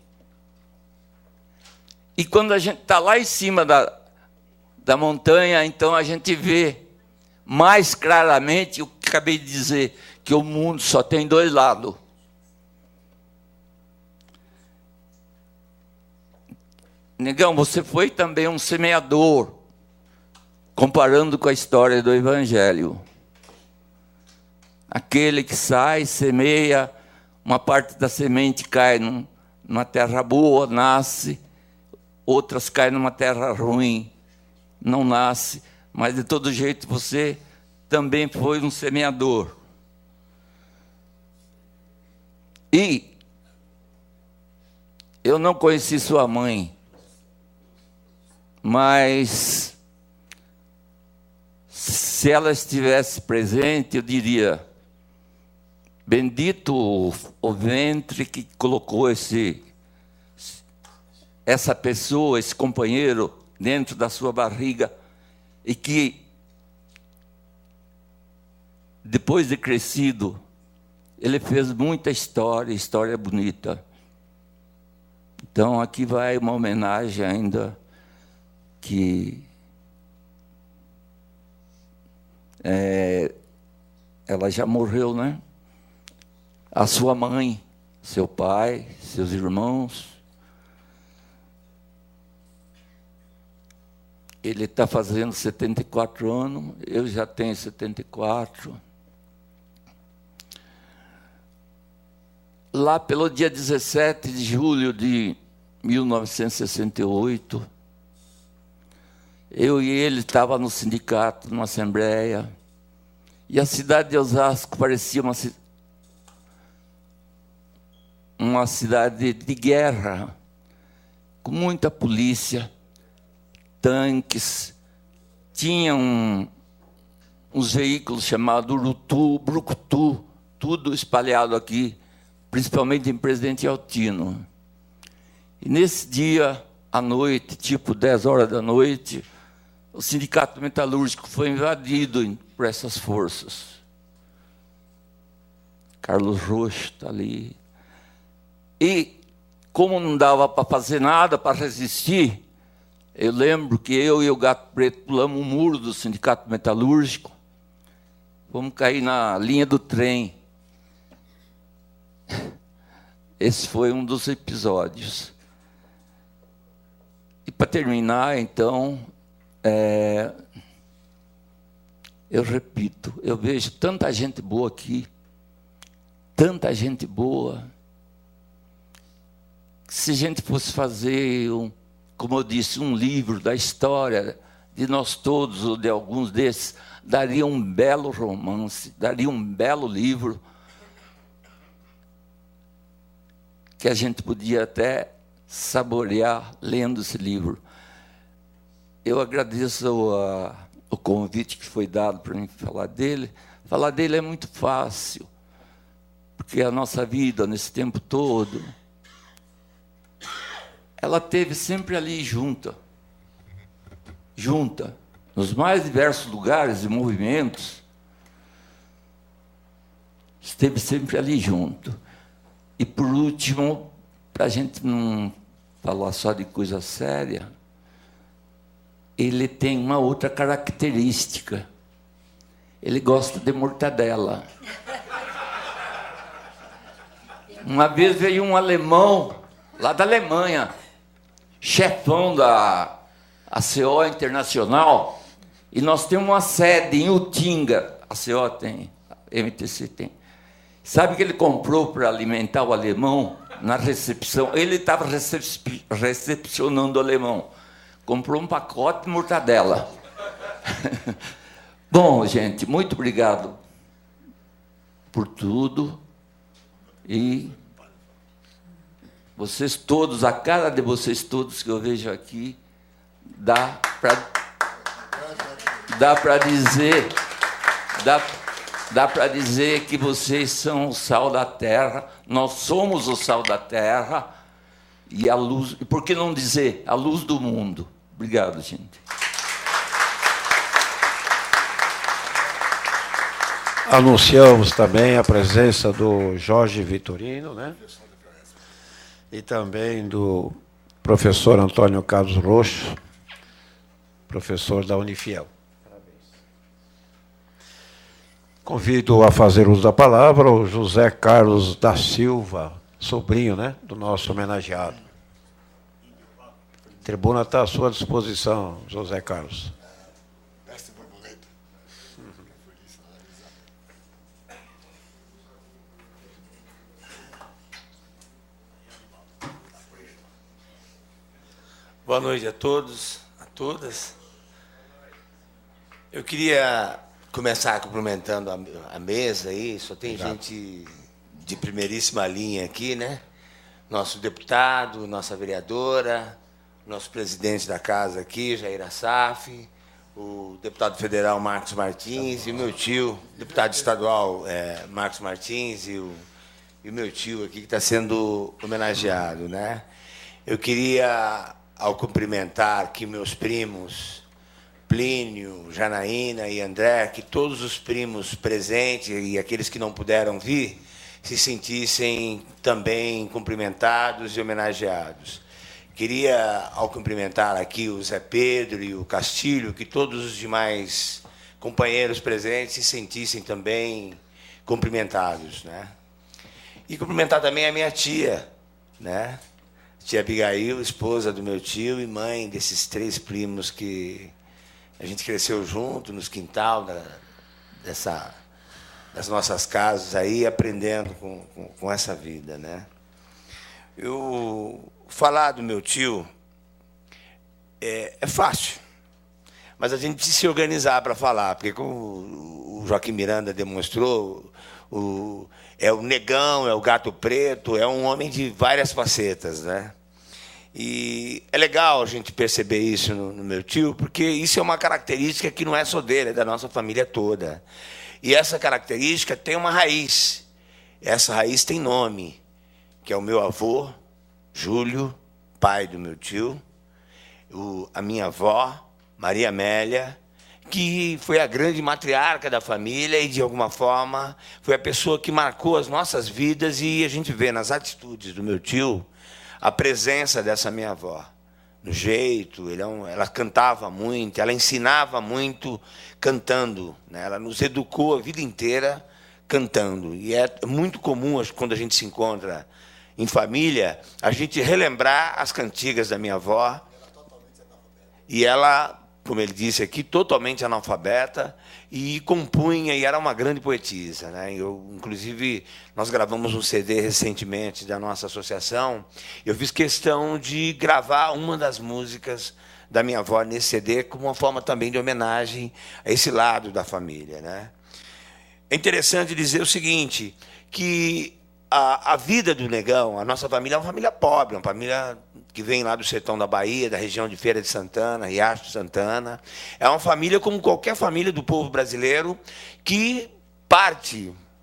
E quando a gente está lá em cima da montanha, então a gente vê mais claramente o que acabei de dizer, que o mundo só tem dois lados. Negão, você foi também um semeador, comparando com a história do Evangelho. Aquele que sai, semeia, uma parte da semente cai numa terra boa, nasce, outras caem numa terra ruim, não nasce, mas de todo jeito você também foi um semeador. E eu não conheci sua mãe, mas se ela estivesse presente, eu diria: bendito o ventre que colocou essa pessoa, esse companheiro, dentro da sua barriga, e que, depois de crescido, ele fez muita história bonita. Então, aqui vai uma homenagem ainda, que ela já morreu, né? A sua mãe, seu pai, seus irmãos. Ele está fazendo 74 anos, eu já tenho 74. Lá pelo dia 17 de julho de 1968, eu e ele estávamos no sindicato, numa assembleia, e a cidade de Osasco parecia uma cidade de guerra, com muita polícia, tanques, tinha uns veículos chamados Urutu, Brucutu, tudo espalhado aqui, principalmente em Presidente Altino. E nesse dia, à noite, tipo 10 horas da noite, o sindicato metalúrgico foi invadido por essas forças. Carlos Roxo está ali. E, como não dava para fazer nada, para resistir, eu lembro que eu e o Gato Preto pulamos o muro do sindicato metalúrgico, fomos cair na linha do trem. Esse foi um dos episódios. E, para terminar, então, eu repito, eu vejo tanta gente boa aqui, tanta gente boa, que se a gente fosse fazer, como eu disse, um livro da história de nós todos, ou de alguns desses, daria um belo romance, daria um belo livro, que a gente podia até saborear lendo esse livro. Eu agradeço o convite que foi dado para mim falar dele. Falar dele é muito fácil, porque a nossa vida, nesse tempo todo, ela esteve sempre ali junta. nos mais diversos lugares e movimentos, esteve sempre ali junto. E, por último, para a gente não falar só de coisa séria, ele tem uma outra característica. Ele gosta de mortadela. Uma vez veio um alemão, lá da Alemanha, chefão da ACO Internacional, e nós temos uma sede em Utinga. A ACO tem, a MTC tem. Sabe que ele comprou para alimentar o alemão na recepção? Ele estava recepcionando o alemão. Comprou um pacote de mortadela. Bom, gente, muito obrigado por tudo. E vocês todos, a cara de vocês todos que eu vejo aqui, dá para dizer que vocês são o sal da terra, nós somos o sal da terra e a luz, e por que não dizer, a luz do mundo. Obrigado, gente. Anunciamos também a presença do Jorge Vitorino, né? E também do professor Antônio Carlos Roxo, professor da Unifiel. Convido a fazer uso da palavra o José Carlos da Silva, sobrinho, né, do nosso homenageado. A tribuna está à sua disposição, José Carlos. Boa noite a todos, a todas. Eu queria começar cumprimentando a mesa aí, só tem gente de primeiríssima linha aqui, né? Nosso deputado, nossa vereadora, nosso presidente da casa aqui, Jair Assaf, o deputado federal Marcos Martins e o meu tio, deputado estadual Marcos Martins e o meu tio aqui que está sendo homenageado, né? Eu queria, ao cumprimentar aqui meus primos, Plínio, Janaína e André, que todos os primos presentes e aqueles que não puderam vir se sentissem também cumprimentados e homenageados. Queria, ao cumprimentar aqui o Zé Pedro e o Castilho, que todos os demais companheiros presentes se sentissem também cumprimentados, né? E cumprimentar também a minha tia, né? Tia Abigail, esposa do meu tio e mãe desses 3 primos que a gente cresceu junto nos quintal das nossas casas aí, aprendendo com essa vida, né? Eu falar do meu tio é fácil, mas a gente precisa se organizar para falar, porque como o Joaquim Miranda demonstrou, é o negão, é o gato preto, é um homem de várias facetas, né? E é legal a gente perceber isso no meu tio, porque isso é uma característica que não é só dele, é da nossa família toda. E essa característica tem uma raiz. Essa raiz tem nome, que é o meu avô, Júlio, pai do meu tio, a minha avó, Maria Amélia, que foi a grande matriarca da família e, de alguma forma, foi a pessoa que marcou as nossas vidas, e a gente vê nas atitudes do meu tio a presença dessa minha avó, no jeito, ela cantava muito, ela ensinava muito cantando, né? Ela nos educou a vida inteira cantando. E é muito comum, quando a gente se encontra em família, a gente relembrar as cantigas da minha avó. E ela, como ele disse aqui, totalmente analfabeta, e compunha, e era uma grande poetisa, né? Inclusive, nós gravamos um CD recentemente da nossa associação. Eu fiz questão de gravar uma das músicas da minha avó nesse CD, como uma forma também de homenagem a esse lado da família, né? É interessante dizer o seguinte, que a vida do negão, a nossa família é uma família pobre, uma família que vem lá do sertão da Bahia, da região de Feira de Santana, Riacho de Santana. É uma família como qualquer família do povo brasileiro que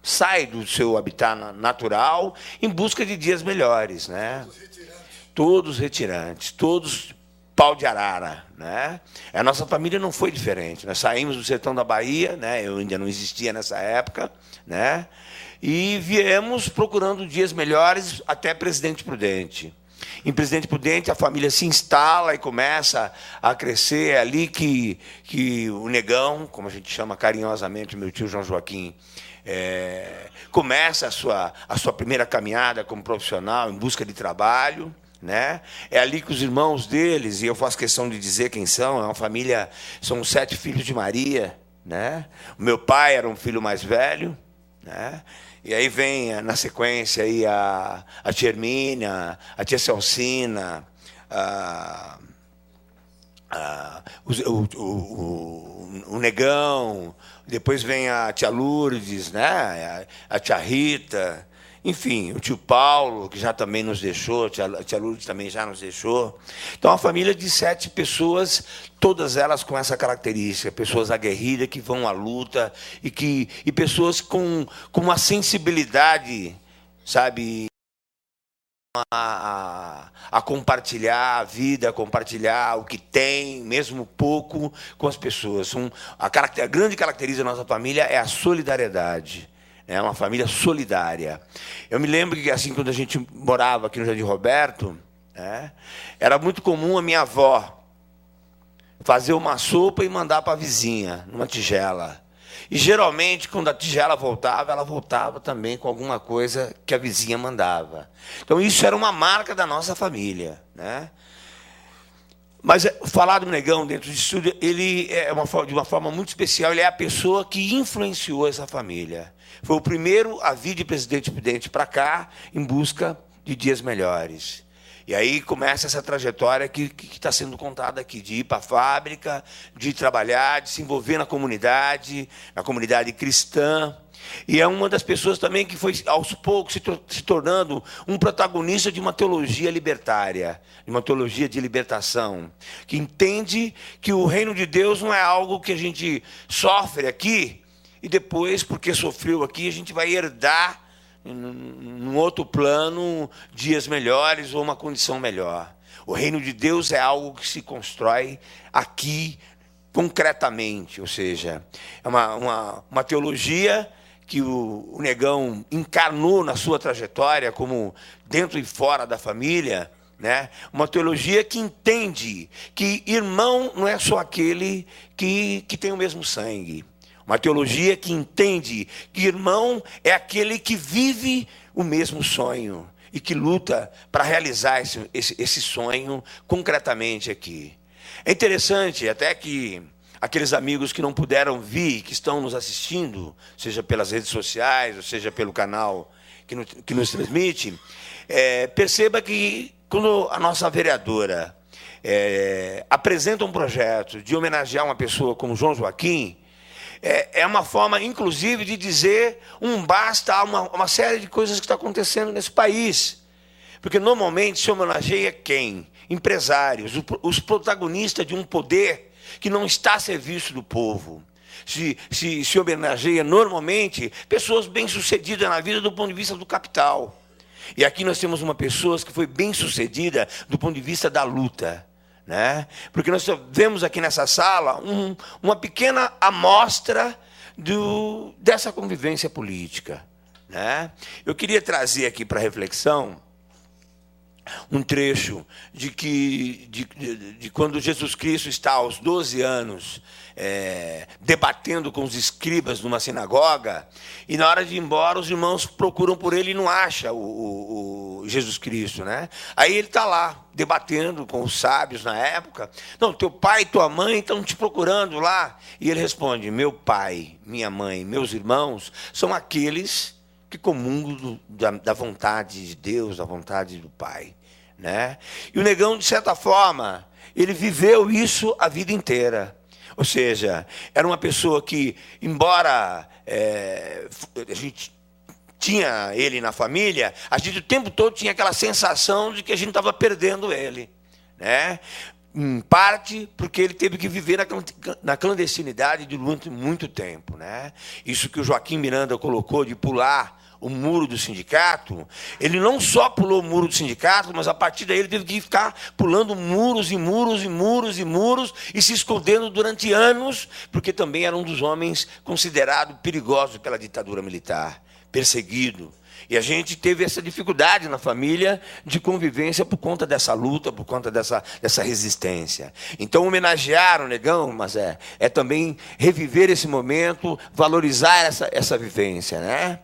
sai do seu habitat natural em busca de dias melhores, né? Todos retirantes, todos pau de arara, né? A nossa família não foi diferente. Nós saímos do sertão da Bahia, né? Eu ainda não existia nessa época, né? E viemos procurando dias melhores até Presidente Prudente. Em Presidente Prudente, a família se instala e começa a crescer. É ali que o Negão, como a gente chama carinhosamente o meu tio João Joaquim, começa a sua primeira caminhada como profissional em busca de trabalho, né? É ali que os irmãos deles, e eu faço questão de dizer quem são, é uma família, são 7 filhos de Maria, né? O meu pai era um filho mais velho, né? E aí vem, na sequência, aí a tia Hermínia, a tia Celcina, o Negão, depois vem a tia Lourdes, né? A tia Rita, enfim, o tio Paulo, que já também nos deixou, a tia Lourdes também já nos deixou. Então, uma família de 7 pessoas, todas elas com essa característica, pessoas aguerridas, que vão à luta, e pessoas com uma sensibilidade, sabe, a compartilhar a vida, a compartilhar o que tem, mesmo pouco, com as pessoas. A grande característica da nossa família é a solidariedade. É uma família solidária. Eu me lembro que, assim, quando a gente morava aqui no Jardim Roberto, era muito comum a minha avó fazer uma sopa e mandar para a vizinha, numa tigela. E, geralmente, quando a tigela voltava, ela voltava também com alguma coisa que a vizinha mandava. Então, isso era uma marca da nossa família, né? Mas falar do Negão dentro do estúdio, ele de uma forma muito especial, ele é a pessoa que influenciou essa família. Foi o primeiro a vir de Presidente Prudente para cá em busca de dias melhores. E aí começa essa trajetória que está sendo contada aqui, de ir para a fábrica, de trabalhar, de se envolver na comunidade cristã. E é uma das pessoas também que foi, aos poucos, se tornando um protagonista de uma teologia libertária, de uma teologia de libertação, que entende que o reino de Deus não é algo que a gente sofre aqui, e depois, porque sofreu aqui, a gente vai herdar, num outro plano, dias melhores ou uma condição melhor. O reino de Deus é algo que se constrói aqui, concretamente, ou seja, é uma teologia que o Negão encarnou na sua trajetória, como dentro e fora da família, né? Uma teologia que entende que irmão não é só aquele que tem o mesmo sangue. Uma teologia que entende que irmão é aquele que vive o mesmo sonho e que luta para realizar esse sonho concretamente aqui. É interessante até que aqueles amigos que não puderam vir, que estão nos assistindo, seja pelas redes sociais, ou seja pelo canal que nos transmite, perceba que quando a nossa vereadora apresenta um projeto de homenagear uma pessoa como João Joaquim, é uma forma, inclusive, de dizer um basta a uma série de coisas que está acontecendo nesse país. Porque, normalmente, se homenageia quem? Empresários, os protagonistas de um poder que não está a serviço do povo. Se homenageia, normalmente, pessoas bem-sucedidas na vida do ponto de vista do capital. E aqui nós temos uma pessoa que foi bem-sucedida do ponto de vista da luta. Né? Porque nós vemos aqui nessa sala uma pequena amostra dessa convivência política. Né? Eu queria trazer aqui para reflexão um trecho de quando Jesus Cristo está aos 12 anos debatendo com os escribas numa sinagoga, e na hora de ir embora os irmãos procuram por ele e não acham o Jesus Cristo, né? Aí ele está lá debatendo com os sábios na época. Não, teu pai e tua mãe estão te procurando lá. E ele responde: meu pai, minha mãe, meus irmãos são aqueles que comungam da vontade de Deus, da vontade do Pai, né? E o Negão, de certa forma, ele viveu isso a vida inteira. Ou seja, era uma pessoa que, embora a gente tinha ele na família, a gente o tempo todo tinha aquela sensação de que a gente estava perdendo ele, né? em parte porque ele teve que viver na clandestinidade durante muito tempo, né? Isso que o Joaquim Miranda colocou de pular o muro do sindicato, ele não só pulou o muro do sindicato, mas a partir daí ele teve que ficar pulando muros e muros e muros e muros e se escondendo durante anos, porque também era um dos homens considerado perigoso pela ditadura militar, perseguido. E a gente teve essa dificuldade na família de convivência por conta dessa luta, por conta dessa resistência. Então, homenagear o Negão, mas é também reviver esse momento, valorizar essa vivência, né?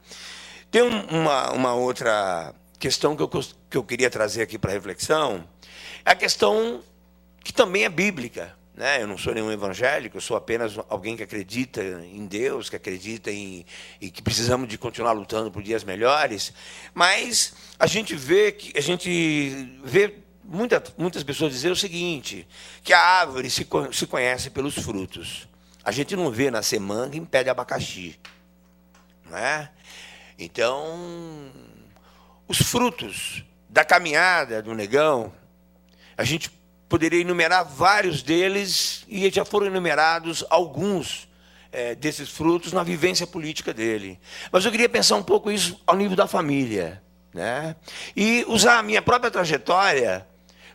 Tem uma outra questão que eu queria trazer aqui para reflexão, é a questão que também é bíblica, né? Eu não sou nenhum evangélico, eu sou apenas alguém que acredita em Deus, que acredita e que precisamos de continuar lutando por dias melhores, mas a gente vê muitas pessoas dizer o seguinte, que a árvore se conhece pelos frutos. A gente não vê nascer manga em pé de abacaxi, não é? Então, os frutos da caminhada do Negão, a gente poderia enumerar vários deles, e já foram enumerados alguns desses frutos na vivência política dele. Mas eu queria pensar um pouco isso ao nível da família, né? E usar a minha própria trajetória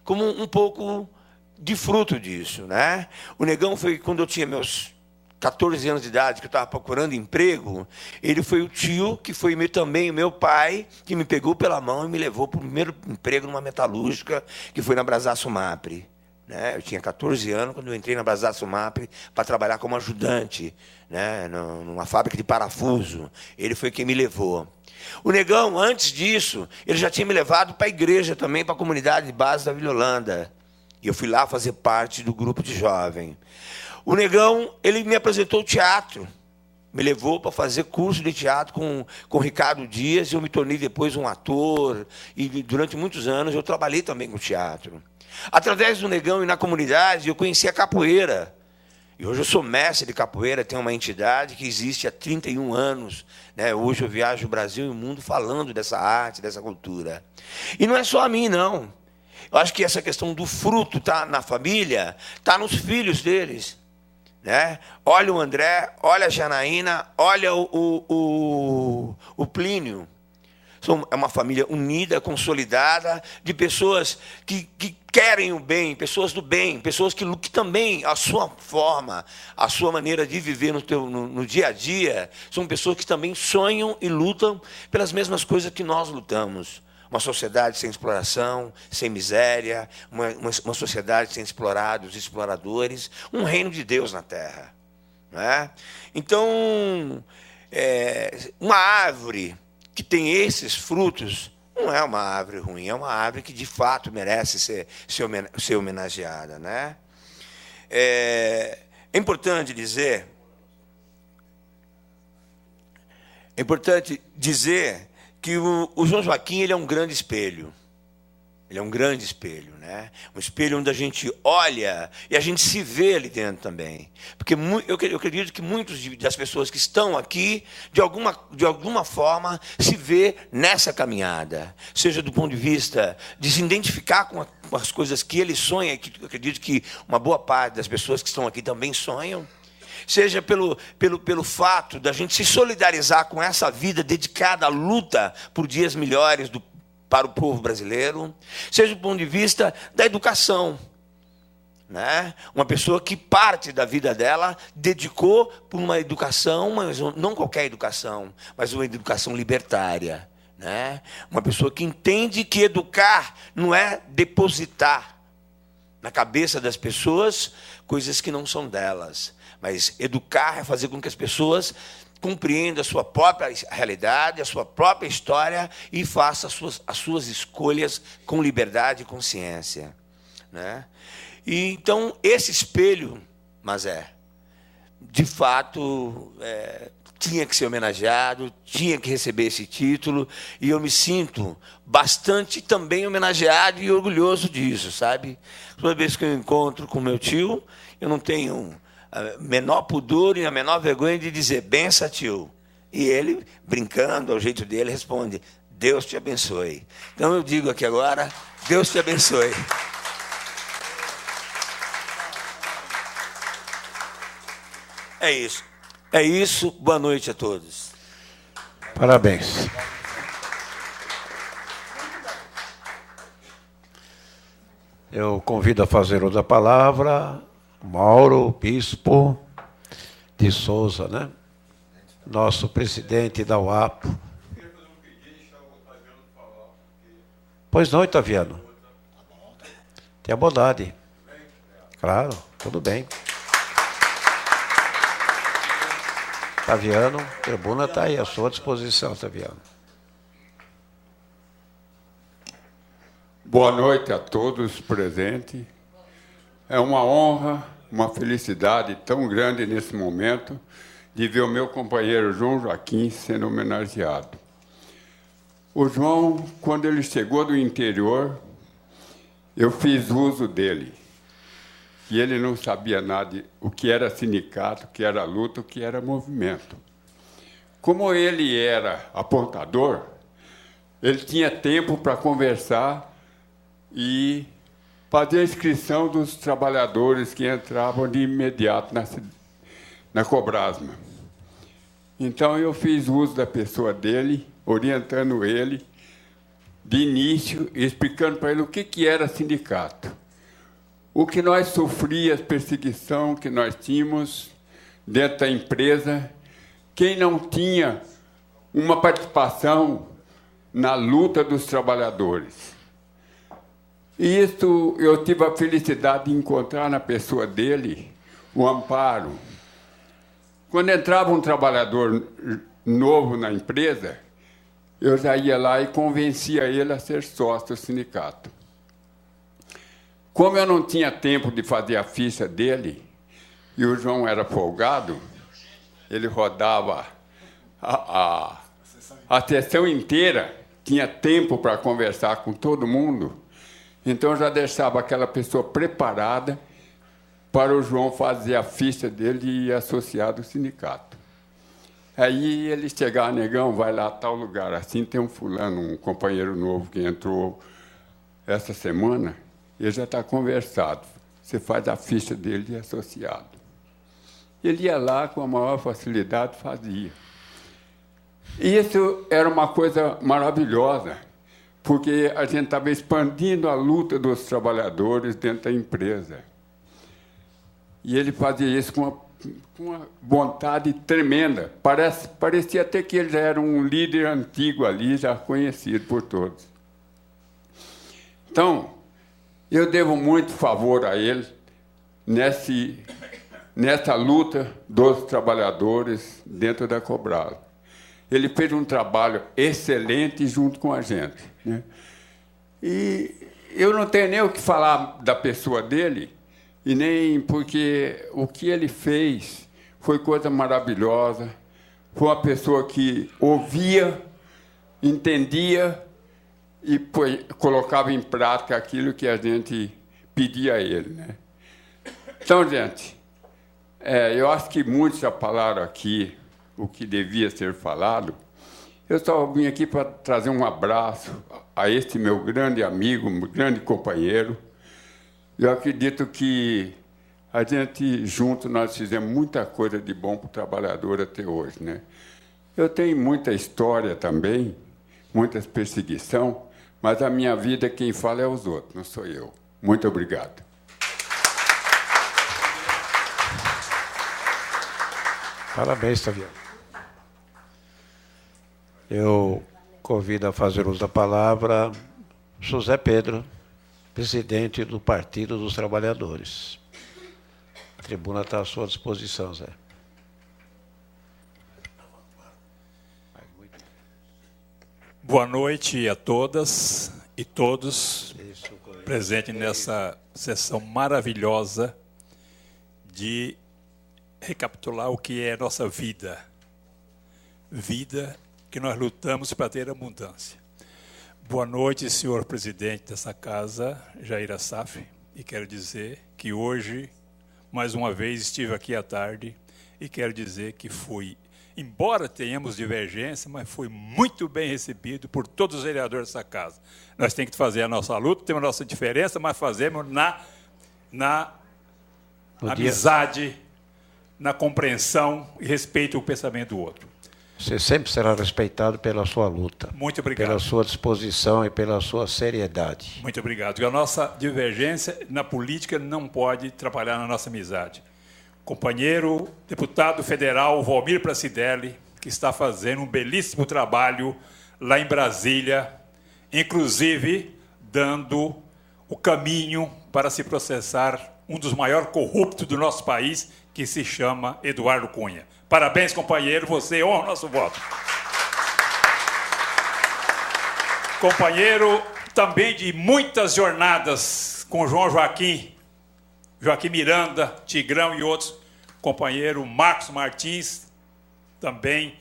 como um pouco de fruto disso, né? O Negão foi quando eu tinha meus 14 anos de idade, que eu estava procurando emprego, ele foi o tio, que foi também o meu pai, que me pegou pela mão e me levou para o primeiro emprego numa metalúrgica, que foi na Brasaço Mapre. Né? Eu tinha 14 anos quando eu entrei na Brasaço Mapre para trabalhar como ajudante, né? Numa fábrica de parafuso. Ele foi quem me levou. O Negão, antes disso, ele já tinha me levado para a igreja também, para a comunidade de base da Vila Holanda. E eu fui lá fazer parte do grupo de jovem. O Negão, ele me apresentou o teatro, me levou para fazer curso de teatro com Ricardo Dias, e eu me tornei depois um ator, e durante muitos anos eu trabalhei também com teatro. Através do Negão e na comunidade, eu conheci a capoeira. E hoje eu sou mestre de capoeira, tenho uma entidade que existe há 31 anos. Né? Hoje eu viajo o Brasil e o mundo falando dessa arte, dessa cultura. E não é só a mim, não. Eu acho que essa questão do fruto tá na família, está nos filhos deles. Né? Olha o André, olha a Janaína, olha o Plínio. É uma família unida, consolidada, de pessoas que querem o bem, pessoas do bem, pessoas que também, a sua forma, a sua maneira de viver no dia a dia, são pessoas que também sonham e lutam pelas mesmas coisas que nós lutamos. Uma sociedade sem exploração, sem miséria, uma sociedade sem explorados, exploradores, um reino de Deus na Terra. Não é? Então, uma árvore que tem esses frutos não é uma árvore ruim, é uma árvore que, de fato, merece ser homenageada. Né? É importante dizer que o João Joaquim ele é um grande espelho. Ele é um grande espelho, né? Um espelho onde a gente olha e a gente se vê ali dentro também. Porque eu acredito que muitas das pessoas que estão aqui, de alguma forma, se vê nessa caminhada. Seja do ponto de vista de se identificar com as coisas que ele sonha, que eu acredito que uma boa parte das pessoas que estão aqui também sonham. Seja pelo fato da gente se solidarizar com essa vida dedicada à luta por dias melhores para o povo brasileiro, seja do ponto de vista da educação. Né? Uma pessoa que parte da vida dela dedicou por uma educação, mas não qualquer educação, mas uma educação libertária. Né? Uma pessoa que entende que educar não é depositar na cabeça das pessoas coisas que não são delas, mas educar é fazer com que as pessoas compreendam a sua própria realidade, a sua própria história e façam as suas escolhas com liberdade e consciência. Né? E, então, esse espelho, de fato, tinha que ser homenageado, tinha que receber esse título, e eu me sinto bastante também homenageado e orgulhoso disso, sabe? Toda vez que eu encontro com meu tio, eu não tenho a menor pudor e a menor vergonha de dizer, benção, tio. E ele, brincando ao jeito dele, responde, Deus te abençoe. Então eu digo aqui agora, Deus te abençoe. É isso. É isso. Boa noite a todos. Parabéns. Eu convido a fazer uso da palavra Mauro Bispo de Souza, né? Nosso presidente da UAPO. Pois não, Itaviano? Tenha bondade. Claro, tudo bem. Itaviano, a tribuna está aí à sua disposição, Itaviano. Boa noite a todos presentes. É uma honra, uma felicidade tão grande nesse momento de ver o meu companheiro João Joaquim sendo homenageado. O João, quando ele chegou do interior, eu fiz uso dele. E ele não sabia nada de o que era sindicato, o que era luta, o que era movimento. Como ele era apontador, ele tinha tempo para conversar e fazer a inscrição dos trabalhadores que entravam de imediato na Cobrasma. Então, eu fiz uso da pessoa dele, orientando ele de início, explicando para ele o que era sindicato. O que nós sofríamos, a perseguição que nós tínhamos dentro da empresa, quem não tinha uma participação na luta dos trabalhadores. E isso eu tive a felicidade de encontrar na pessoa dele o amparo. Quando entrava um trabalhador novo na empresa, eu já ia lá e convencia ele a ser sócio do sindicato. Como eu não tinha tempo de fazer a ficha dele, e o João era folgado, ele rodava a sessão inteira, tinha tempo para conversar com todo mundo, então eu já deixava aquela pessoa preparada para o João fazer a ficha dele e ir associado ao sindicato. Aí ele chegava, negão, vai lá a tal lugar, assim tem um fulano, um companheiro novo que entrou essa semana, ele já está conversado. Você faz a ficha dele de associado. Ele ia lá com a maior facilidade, fazia. E isso era uma coisa maravilhosa, porque a gente estava expandindo a luta dos trabalhadores dentro da empresa. E ele fazia isso com uma vontade tremenda. Parecia até que ele já era um líder antigo ali, já conhecido por todos. Então, eu devo muito favor a ele nessa luta dos trabalhadores dentro da Cobrasma. Ele fez um trabalho excelente junto com a gente, né? E eu não tenho nem o que falar da pessoa dele, e nem porque o que ele fez foi coisa maravilhosa. Foi uma pessoa que ouvia, entendia e colocava em prática aquilo que a gente pedia a ele, né? Então, gente, eu acho que muitos já falaram aqui o que devia ser falado. Eu só vim aqui para trazer um abraço a este meu grande amigo, meu grande companheiro. Eu acredito que a gente, junto, nós fizemos muita coisa de bom para o trabalhador até hoje, né? Eu tenho muita história também, muitas perseguições, mas a minha vida, quem fala é os outros, não sou eu. Muito obrigado. Parabéns, Taviano. Eu convido a fazer uso da palavra José Pedro, presidente do Partido dos Trabalhadores. A tribuna está à sua disposição, Zé. Boa noite a todas e todos presentes nessa sessão maravilhosa de recapitular o que é nossa vida. Vida que nós lutamos para ter abundância. Boa noite, senhor presidente dessa casa, Jair Assaf, e quero dizer que hoje, mais uma vez, estive aqui à tarde e quero dizer que fui, embora tenhamos divergência, mas foi muito bem recebido por todos os vereadores dessa casa. Nós temos que fazer a nossa luta, temos a nossa diferença, mas fazemos na amizade, na compreensão e respeito ao pensamento do outro. Você sempre será respeitado pela sua luta. Muito obrigado. Pela sua disposição e pela sua seriedade. Muito obrigado. E a nossa divergência na política não pode atrapalhar na nossa amizade. Companheiro deputado federal Valmir Pracidelli, que está fazendo um belíssimo trabalho lá em Brasília, inclusive dando o caminho para se processar um dos maiores corruptos do nosso país, que se chama Eduardo Cunha. Parabéns, companheiro, você honra o nosso voto. Companheiro também de muitas jornadas com João Joaquim Miranda, Tigrão e outros, companheiro Marcos Martins, também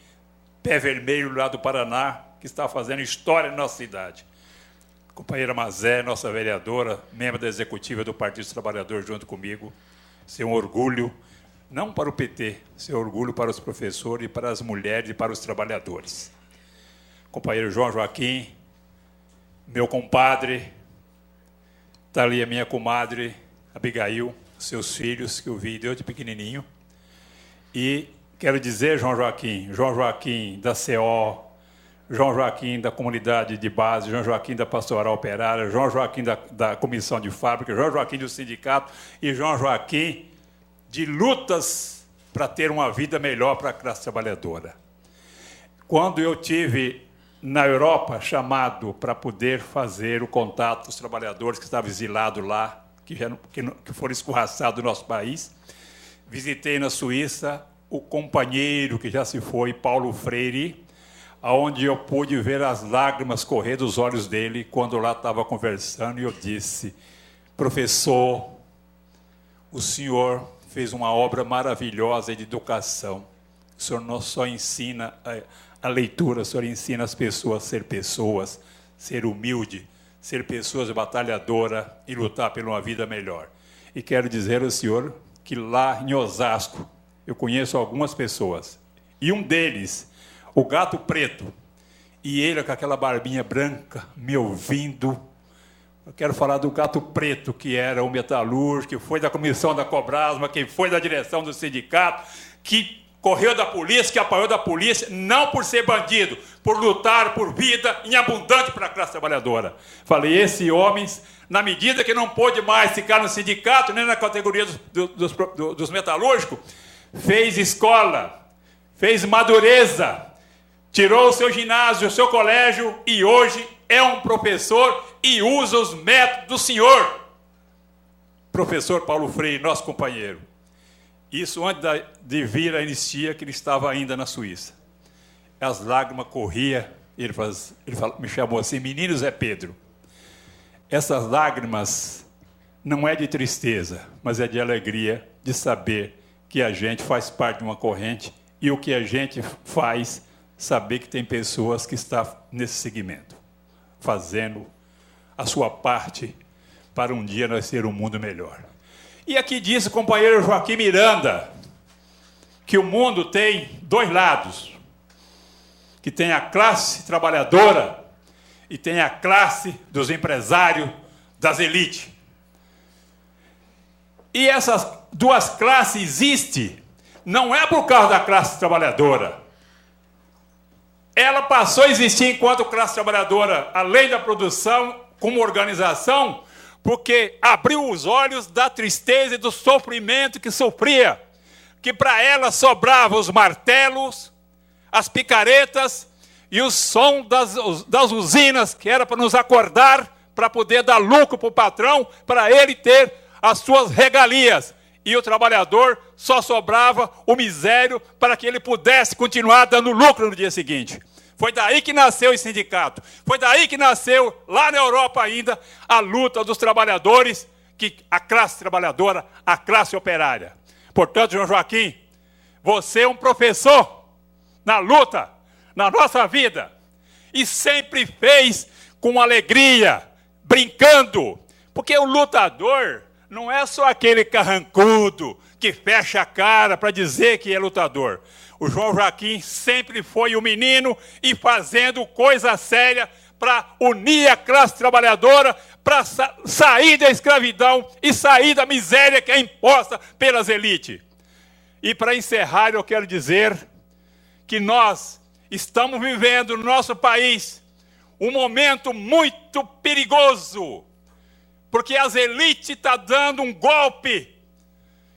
pé vermelho lá do Paraná, que está fazendo história na nossa cidade. Companheira Mazé, nossa vereadora, membro da executiva do Partido dos Trabalhadores, junto comigo, ser um orgulho, não para o PT, ser orgulho para os professores, para as mulheres e para os trabalhadores. Companheiro João Joaquim, meu compadre, está ali a minha comadre, Abigail, seus filhos, que eu vi desde pequenininho. E quero dizer, João Joaquim da CO, João Joaquim da comunidade de base, João Joaquim da pastoral operária, João Joaquim da comissão de fábrica, João Joaquim do sindicato e João Joaquim de lutas para ter uma vida melhor para a classe trabalhadora. Quando eu tive na Europa chamado para poder fazer o contato dos trabalhadores que estavam exilados lá, que foram escorraçados do nosso país, visitei na Suíça o companheiro que já se foi, Paulo Freire, onde eu pude ver as lágrimas correr dos olhos dele quando lá estava conversando, e eu disse: professor, o senhor fez uma obra maravilhosa de educação. O senhor não só ensina a leitura, o senhor ensina as pessoas a ser pessoas, ser humilde, ser pessoas batalhadoras e lutar por uma vida melhor. E quero dizer ao senhor que lá em Osasco eu conheço algumas pessoas, e um deles, o Gato Preto, e ele com aquela barbinha branca, me ouvindo. Eu quero falar do Gato Preto, que era o metalúrgico, que foi da comissão da Cobrasma, que foi da direção do sindicato, que correu da polícia, que apoiou da polícia, não por ser bandido, por lutar por vida em abundante para a classe trabalhadora. Falei, esses homens, na medida que não pôde mais ficar no sindicato, nem na categoria dos metalúrgicos, fez escola, fez madureza, tirou o seu ginásio, o seu colégio, e hoje é um professor e usa os métodos do senhor. Professor Paulo Freire, nosso companheiro. Isso antes de vir a anistia, que ele estava ainda na Suíça. As lágrimas corriam, me chamou assim, menino Zé Pedro. Essas lágrimas não é de tristeza, mas é de alegria de saber que a gente faz parte de uma corrente, e o que a gente faz, saber que tem pessoas que estão nesse segmento, fazendo a sua parte para um dia nós ter um mundo melhor. E aqui diz o companheiro Joaquim Miranda que o mundo tem dois lados, que tem a classe trabalhadora e tem a classe dos empresários, das elites. E essas duas classes existem, não é por causa da classe trabalhadora. Ela passou a existir enquanto classe trabalhadora, além da produção, como organização, porque abriu os olhos da tristeza e do sofrimento que sofria, que para ela sobravam os martelos, as picaretas e o som das usinas, que era para nos acordar, para poder dar lucro para o patrão, para ele ter as suas regalias. E o trabalhador só sobrava o misério para que ele pudesse continuar dando lucro no dia seguinte. Foi daí que nasceu o sindicato. Foi daí que nasceu, lá na Europa ainda, a luta dos trabalhadores, que a classe trabalhadora, a classe operária. Portanto, João Joaquim, você é um professor na luta, na nossa vida, e sempre fez com alegria, brincando, porque o lutador não é só aquele carrancudo que fecha a cara para dizer que é lutador. O João Joaquim sempre foi um menino e fazendo coisa séria para unir a classe trabalhadora, para sair da escravidão e sair da miséria que é imposta pelas elites. E para encerrar, eu quero dizer que nós estamos vivendo no nosso país um momento muito perigoso, porque as elites estão dando um golpe,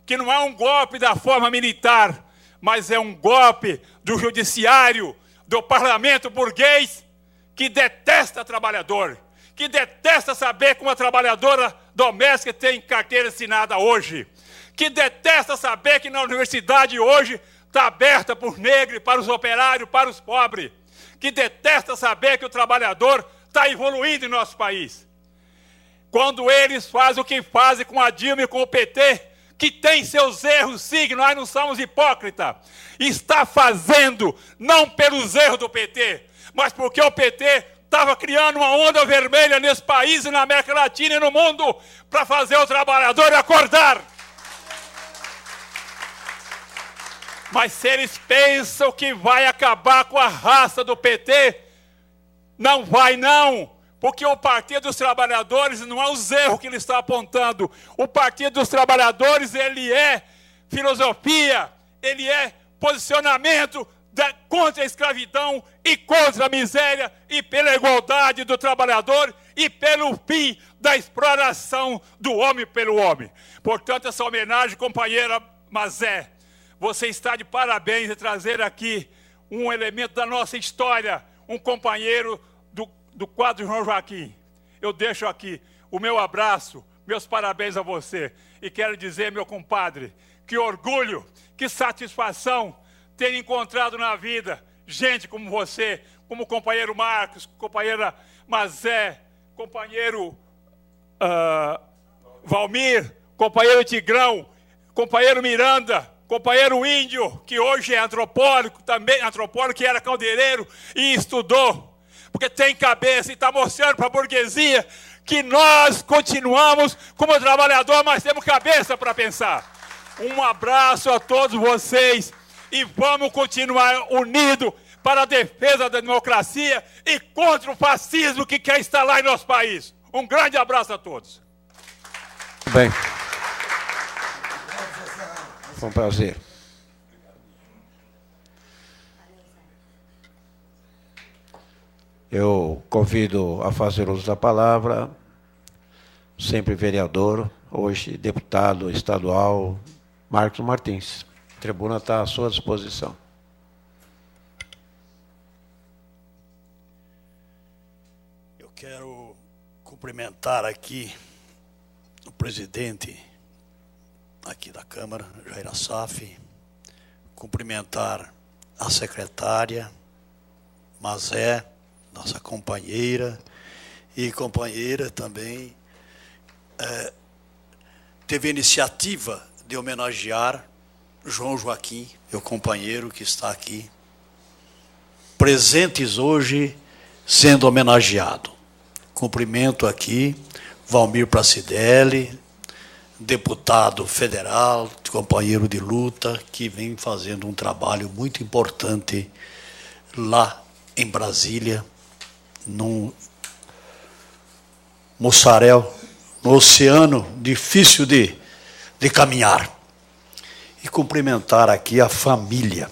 que não é um golpe da forma militar, mas é um golpe do judiciário, do parlamento burguês, que detesta trabalhador, que detesta saber que uma trabalhadora doméstica tem carteira assinada hoje, que detesta saber que na universidade hoje está aberta para os negros, para os operários, para os pobres, que detesta saber que o trabalhador está evoluindo em nosso país. Quando eles fazem o que fazem com a Dilma e com o PT, que tem seus erros, sim, nós não somos hipócritas, está fazendo não pelos erros do PT, mas porque o PT estava criando uma onda vermelha nesse país, e na América Latina e no mundo, para fazer o trabalhador acordar. Mas se eles pensam que vai acabar com a raça do PT, não vai não, porque o Partido dos Trabalhadores não é os erros que ele está apontando. O Partido dos Trabalhadores, ele é filosofia, ele é posicionamento contra a escravidão e contra a miséria e pela igualdade do trabalhador e pelo fim da exploração do homem pelo homem. Portanto, essa homenagem, companheira Mazé, você está de parabéns em trazer aqui um elemento da nossa história, um companheiro do quadro João Joaquim. Eu deixo aqui o meu abraço, meus parabéns a você. E quero dizer, meu compadre, que orgulho, que satisfação ter encontrado na vida gente como você, como o companheiro Marcos, companheira Mazé, companheiro Valmir, companheiro Tigrão, companheiro Miranda, companheiro Índio, que hoje é antropólogo, também antropólogo, que era caldeireiro e estudou, porque tem cabeça e está mostrando para a burguesia que nós continuamos como trabalhador, mas temos cabeça para pensar. Um abraço a todos vocês e vamos continuar unidos para a defesa da democracia e contra o fascismo que quer instalar em nosso país. Um grande abraço a todos. Bem. Foi um prazer. Eu convido a fazer uso da palavra, sempre vereador, hoje deputado estadual, Marcos Martins. A tribuna está à sua disposição. Eu quero cumprimentar aqui o presidente aqui da Câmara, Jair Assaf, cumprimentar a secretária, Mazé, nossa companheira, e companheira também, teve a iniciativa de homenagear João Joaquim, meu companheiro que está aqui, presentes hoje, sendo homenageado. Cumprimento aqui Valmir Placidelli, deputado federal, companheiro de luta, que vem fazendo um trabalho muito importante lá em Brasília, no mussarel, no oceano difícil de caminhar. E cumprimentar aqui a família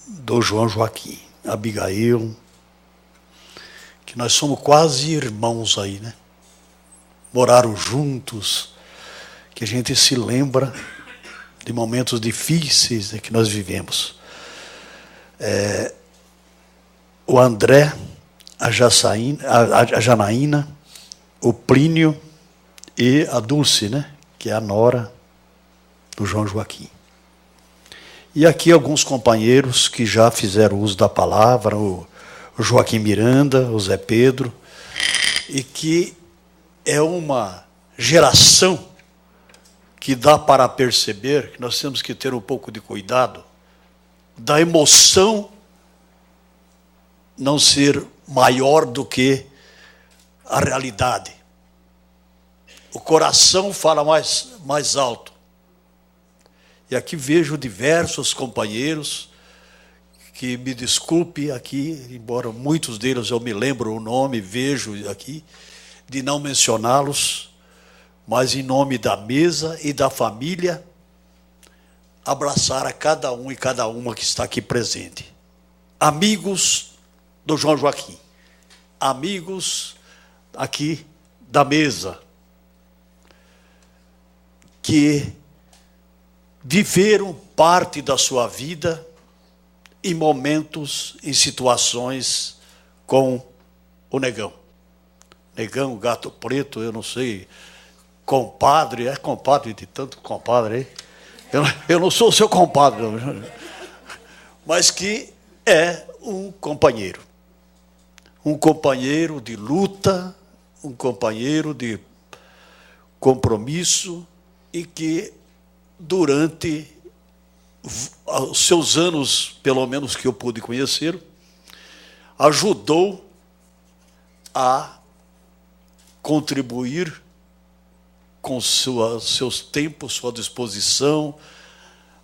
do João Joaquim, Abigail, que nós somos quase irmãos aí, né? Moraram juntos, que a gente se lembra de momentos difíceis que nós vivemos. O André, a Janaína, o Plínio e a Dulce, né? Que é a nora do João Joaquim. E aqui alguns companheiros que já fizeram uso da palavra, o Joaquim Miranda, o Zé Pedro, e que é uma geração que dá para perceber que nós temos que ter um pouco de cuidado da emoção não ser maior do que a realidade. O coração fala mais alto. E aqui vejo diversos companheiros, que me desculpe aqui, embora muitos deles eu me lembro o nome, vejo aqui, de não mencioná-los, mas em nome da mesa e da família, abraçar a cada um e cada uma que está aqui presente. Amigos do João Joaquim, amigos aqui da mesa, que viveram parte da sua vida em momentos, em situações com o Negão. Negão, Gato Preto, eu não sei, compadre, é compadre de tanto compadre aí. Eu não sou o seu compadre, mas que é um companheiro de luta, um companheiro de compromisso, e que durante os seus anos, pelo menos que eu pude conhecer, ajudou a contribuir com seus tempos, sua disposição,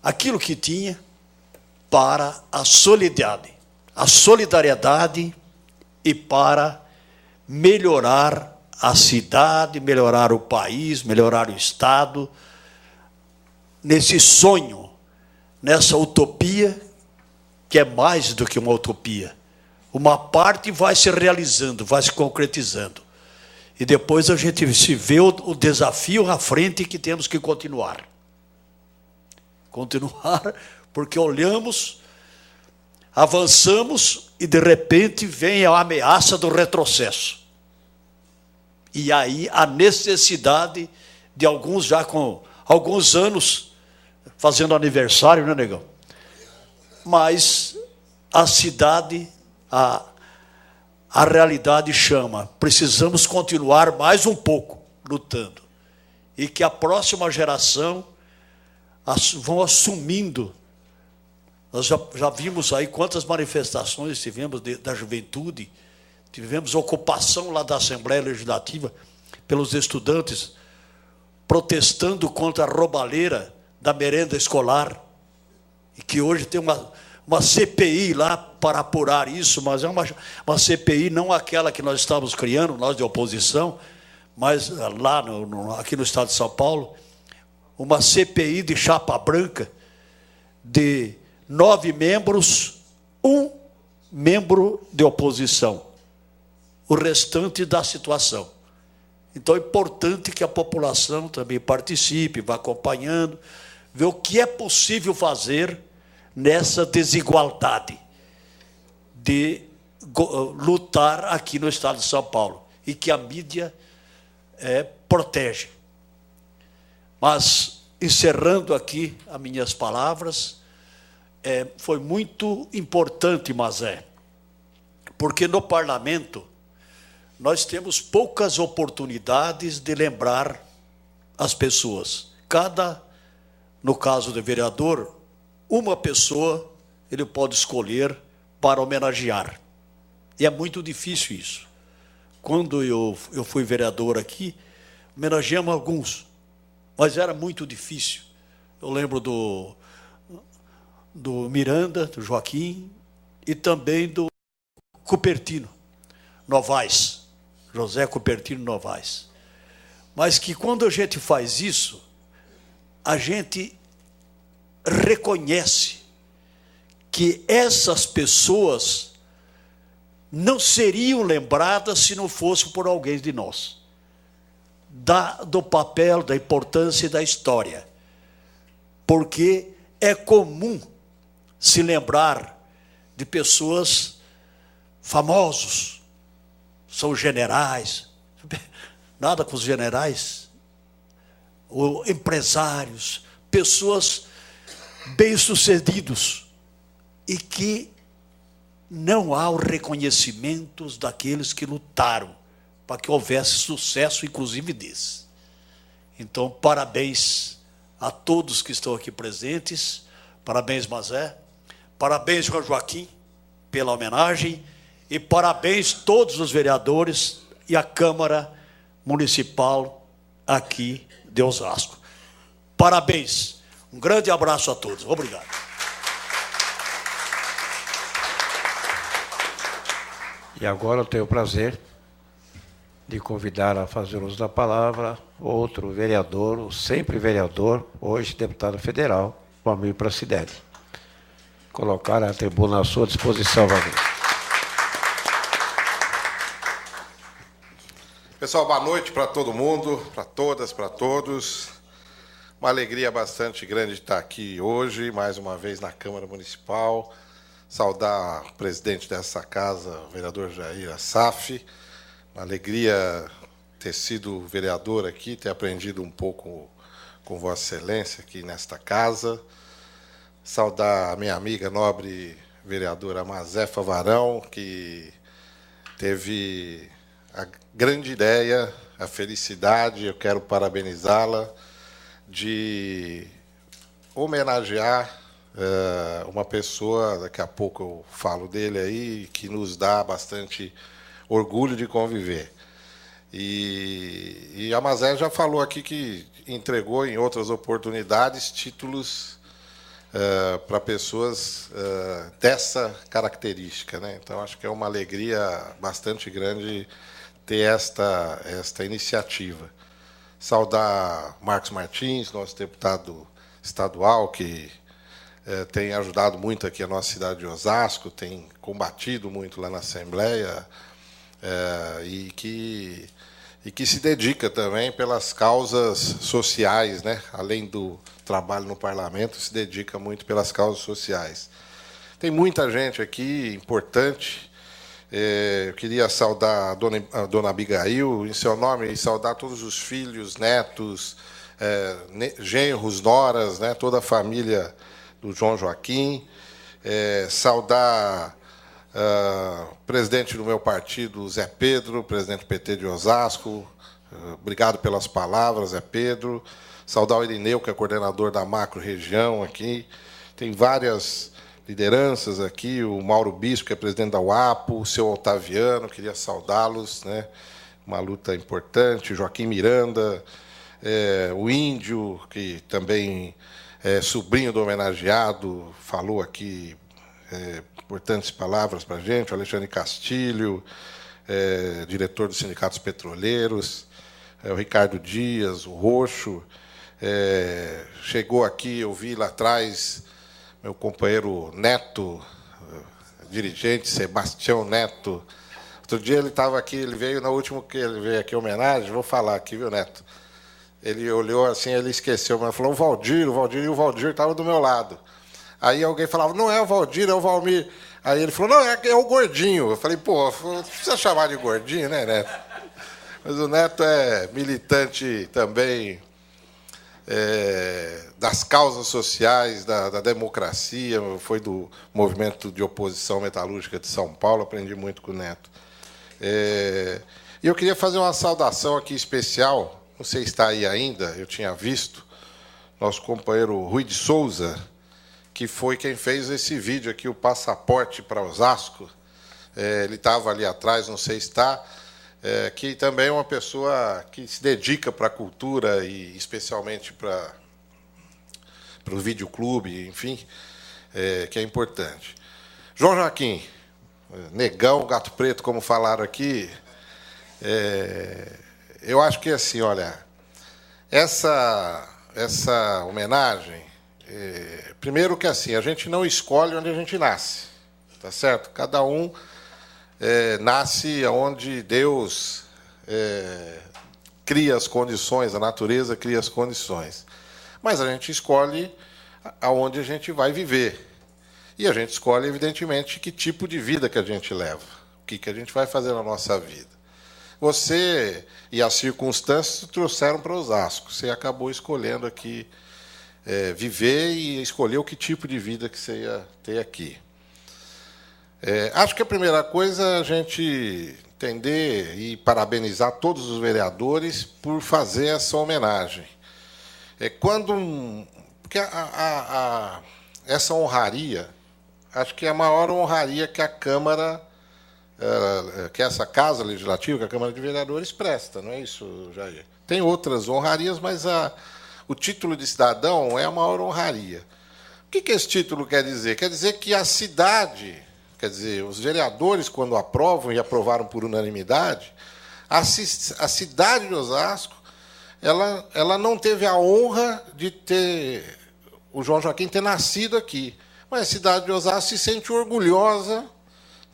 aquilo que tinha para a solidariedade e para melhorar a cidade, melhorar o país, melhorar o Estado, nesse sonho, nessa utopia, que é mais do que uma utopia. Uma parte vai se realizando, vai se concretizando. E depois a gente se vê o desafio à frente que temos que continuar. Continuar, porque olhamos, avançamos e, de repente, vem a ameaça do retrocesso. E aí a necessidade de alguns, já com alguns anos, fazendo aniversário, né, Negão? Mas a cidade, a realidade chama. Precisamos continuar mais um pouco lutando. E que a próxima geração vão assumindo. Nós já vimos aí quantas manifestações tivemos da juventude. Tivemos ocupação lá da Assembleia Legislativa pelos estudantes protestando contra a roubalheira da merenda escolar, e que hoje tem uma CPI lá para apurar isso, mas é uma CPI não aquela que nós estamos criando, nós de oposição, mas lá aqui no estado de São Paulo, uma CPI de chapa branca de 9 membros, 1 membro de oposição, o restante da situação. Então é importante que a população também participe, vá acompanhando, ver o que é possível fazer nessa desigualdade de lutar aqui no estado de São Paulo, e que a mídia protege. Mas, encerrando aqui as minhas palavras, foi muito importante, Mazé, porque no parlamento nós temos poucas oportunidades de lembrar as pessoas. No caso do vereador, uma pessoa ele pode escolher para homenagear. E é muito difícil isso. Quando eu fui vereador aqui, homenageamos alguns, mas era muito difícil. Eu lembro do Miranda, do Joaquim, e também do Cupertino Novaes, José Cupertino Novaes. Mas que quando a gente faz isso, a gente reconhece que essas pessoas não seriam lembradas se não fosse por alguém de nós. Do papel, da importância e da história. Porque é comum se lembrar de pessoas famosos, são generais, nada com os generais, ou empresários, pessoas bem-sucedidos, e que não há o reconhecimento daqueles que lutaram para que houvesse sucesso, inclusive desse. Então, parabéns a todos que estão aqui presentes, parabéns, Mazé, parabéns, João Joaquim, pela homenagem, e parabéns a todos os vereadores e a Câmara Municipal aqui de Osasco. Parabéns. Um grande abraço a todos. Obrigado. E agora eu tenho o prazer de convidar a fazer uso da palavra outro vereador, sempre vereador, hoje deputado federal, Valmir e para a Cidade. Colocar a tribuna à sua disposição, Valmir. Pessoal, boa noite para todo mundo, para todas, para todos. Uma alegria bastante grande de estar aqui hoje, mais uma vez na Câmara Municipal. Saudar o presidente dessa casa, o vereador Jair Assaf. Uma alegria ter sido vereador aqui, ter aprendido um pouco com Vossa Excelência aqui nesta casa. Saudar a minha amiga nobre vereadora Mazefa Varão, que teve a grande ideia, a felicidade, eu quero parabenizá-la, de homenagear uma pessoa, daqui a pouco eu falo dele aí, que nos dá bastante orgulho de conviver. E a Mazé já falou aqui que entregou em outras oportunidades títulos para pessoas dessa característica, né? Então, acho que é uma alegria bastante grande ter esta iniciativa. Saudar Marcos Martins, nosso deputado estadual, que tem ajudado muito aqui a nossa cidade de Osasco, tem combatido muito lá na Assembleia, e que se dedica também pelas causas sociais, né? Além do trabalho no parlamento, se dedica muito pelas causas sociais. Tem muita gente aqui importante. Eu queria saudar a dona Abigail, em seu nome, e saudar todos os filhos, netos, genros, noras, né? Toda a família do João Joaquim. Saudar o presidente do meu partido, Zé Pedro, presidente do PT de Osasco. Obrigado pelas palavras, Zé Pedro. Saudar o Irineu, que é coordenador da macro-região aqui. Tem várias lideranças aqui, o Mauro Bispo, que é presidente da UAPO, o seu Otaviano, queria saudá-los, né? Uma luta importante, Joaquim Miranda, o Índio, que também é sobrinho do homenageado, falou aqui importantes palavras para a gente, o Alexandre Castilho, diretor dos sindicatos petroleiros, o Ricardo Dias, o Roxo, chegou aqui, eu vi lá atrás, meu companheiro Neto, dirigente, Sebastião Neto. Outro dia ele estava aqui, ele veio, na última que ele veio aqui, homenagem, vou falar aqui, viu, Neto? Ele olhou assim, ele esqueceu, mas falou, o Valdir, e o Valdir estava do meu lado. Aí alguém falava, não é o Valdir, é o Valmir. Aí ele falou, não, é o Gordinho. Eu falei, pô, não precisa chamar de Gordinho, né, Neto? Mas o Neto é militante também das causas sociais, da democracia, foi do movimento de oposição metalúrgica de São Paulo, aprendi muito com o Neto. E eu queria fazer uma saudação aqui especial, não sei se está aí ainda, eu tinha visto, nosso companheiro Rui de Souza, que foi quem fez esse vídeo aqui, o Passaporte para Osasco. Ele estava ali atrás, não sei se está, que também é uma pessoa que se dedica para a cultura e especialmente para o videoclube, enfim, que é importante. João Joaquim, Negão, Gato Preto, como falaram aqui, eu acho que assim, olha, essa homenagem, primeiro que assim, a gente não escolhe onde a gente nasce, tá certo? Cada um nasce onde Deus cria as condições, a natureza cria as condições. Mas a gente escolhe aonde a gente vai viver. E a gente escolhe, evidentemente, que tipo de vida que a gente leva, o que a gente vai fazer na nossa vida. Você e as circunstâncias trouxeram para Osasco. Você acabou escolhendo aqui viver e escolheu que tipo de vida que você ia ter aqui. Acho que a primeira coisa é a gente entender e parabenizar todos os vereadores por fazer essa homenagem. Porque essa honraria, acho que é a maior honraria que a Câmara, que essa Casa Legislativa, que a Câmara de Vereadores presta, não é isso, Jair? Tem outras honrarias, mas o título de cidadão é a maior honraria. O que esse título quer dizer? Quer dizer que a cidade, quer dizer, os vereadores, quando aprovam e aprovaram por unanimidade, a cidade de Osasco, ela não teve a honra de ter o João Joaquim ter nascido aqui. Mas a cidade de Osasco se sente orgulhosa,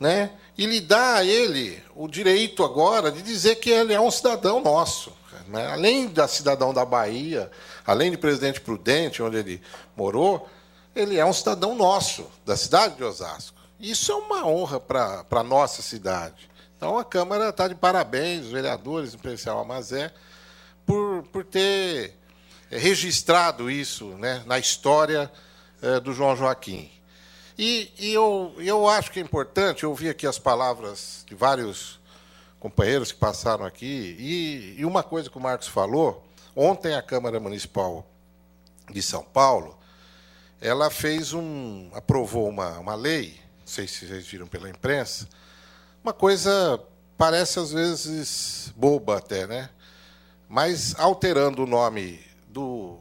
né? E lhe dá a ele o direito agora de dizer que ele é um cidadão nosso. Né? Além da cidadão da Bahia, além de Presidente Prudente, onde ele morou, ele é um cidadão nosso, da cidade de Osasco. Isso é uma honra para a nossa cidade. Então, a Câmara está de parabéns, os vereadores, em especial a Mazé, por ter registrado isso, né, na história do João Joaquim. E eu acho que é importante, eu ouvi aqui as palavras de vários companheiros que passaram aqui, e uma coisa que o Marcos falou, ontem a Câmara Municipal de São Paulo, ela aprovou uma lei, não sei se vocês viram pela imprensa, uma coisa parece às vezes boba até, né? Mas alterando o nome do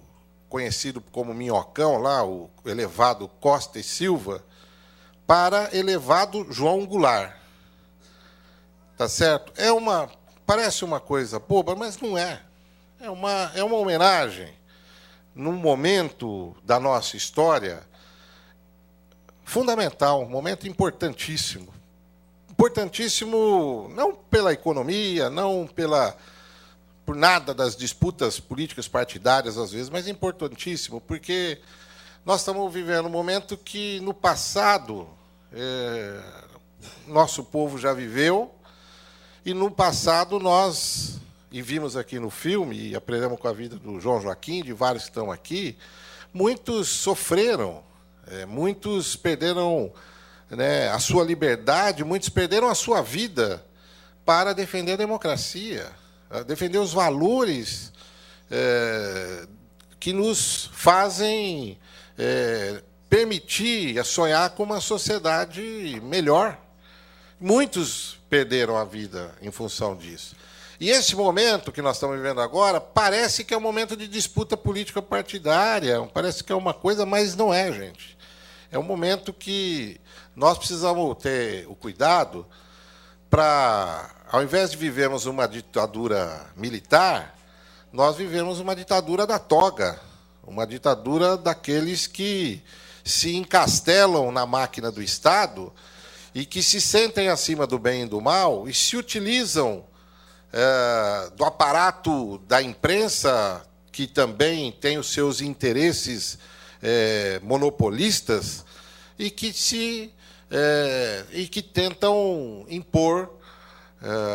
conhecido como Minhocão, lá, o elevado Costa e Silva, para elevado João Goulart. Tá certo? Parece uma coisa boba, mas não é. É uma homenagem num momento da nossa história fundamental, um momento importantíssimo. Importantíssimo não pela economia, não por nada das disputas políticas partidárias, às vezes, mas importantíssimo, porque nós estamos vivendo um momento que, no passado, nosso povo já viveu, e, no passado, nós, e vimos aqui no filme, e aprendemos com a vida do João Joaquim, de vários que estão aqui, muitos sofreram, muitos perderam, né, a sua liberdade, muitos perderam a sua vida para defender a democracia, defender os valores que nos fazem permitir sonhar com uma sociedade melhor. Muitos perderam a vida em função disso. E esse momento que nós estamos vivendo agora parece que é um momento de disputa política partidária, parece que é uma coisa, mas não é, gente. É um momento que nós precisamos ter o cuidado para, ao invés de vivermos uma ditadura militar, nós vivemos uma ditadura da toga, uma ditadura daqueles que se encastelam na máquina do Estado e que se sentem acima do bem e do mal e se utilizam do aparato da imprensa, que também tem os seus interesses monopolistas, e que tentam impor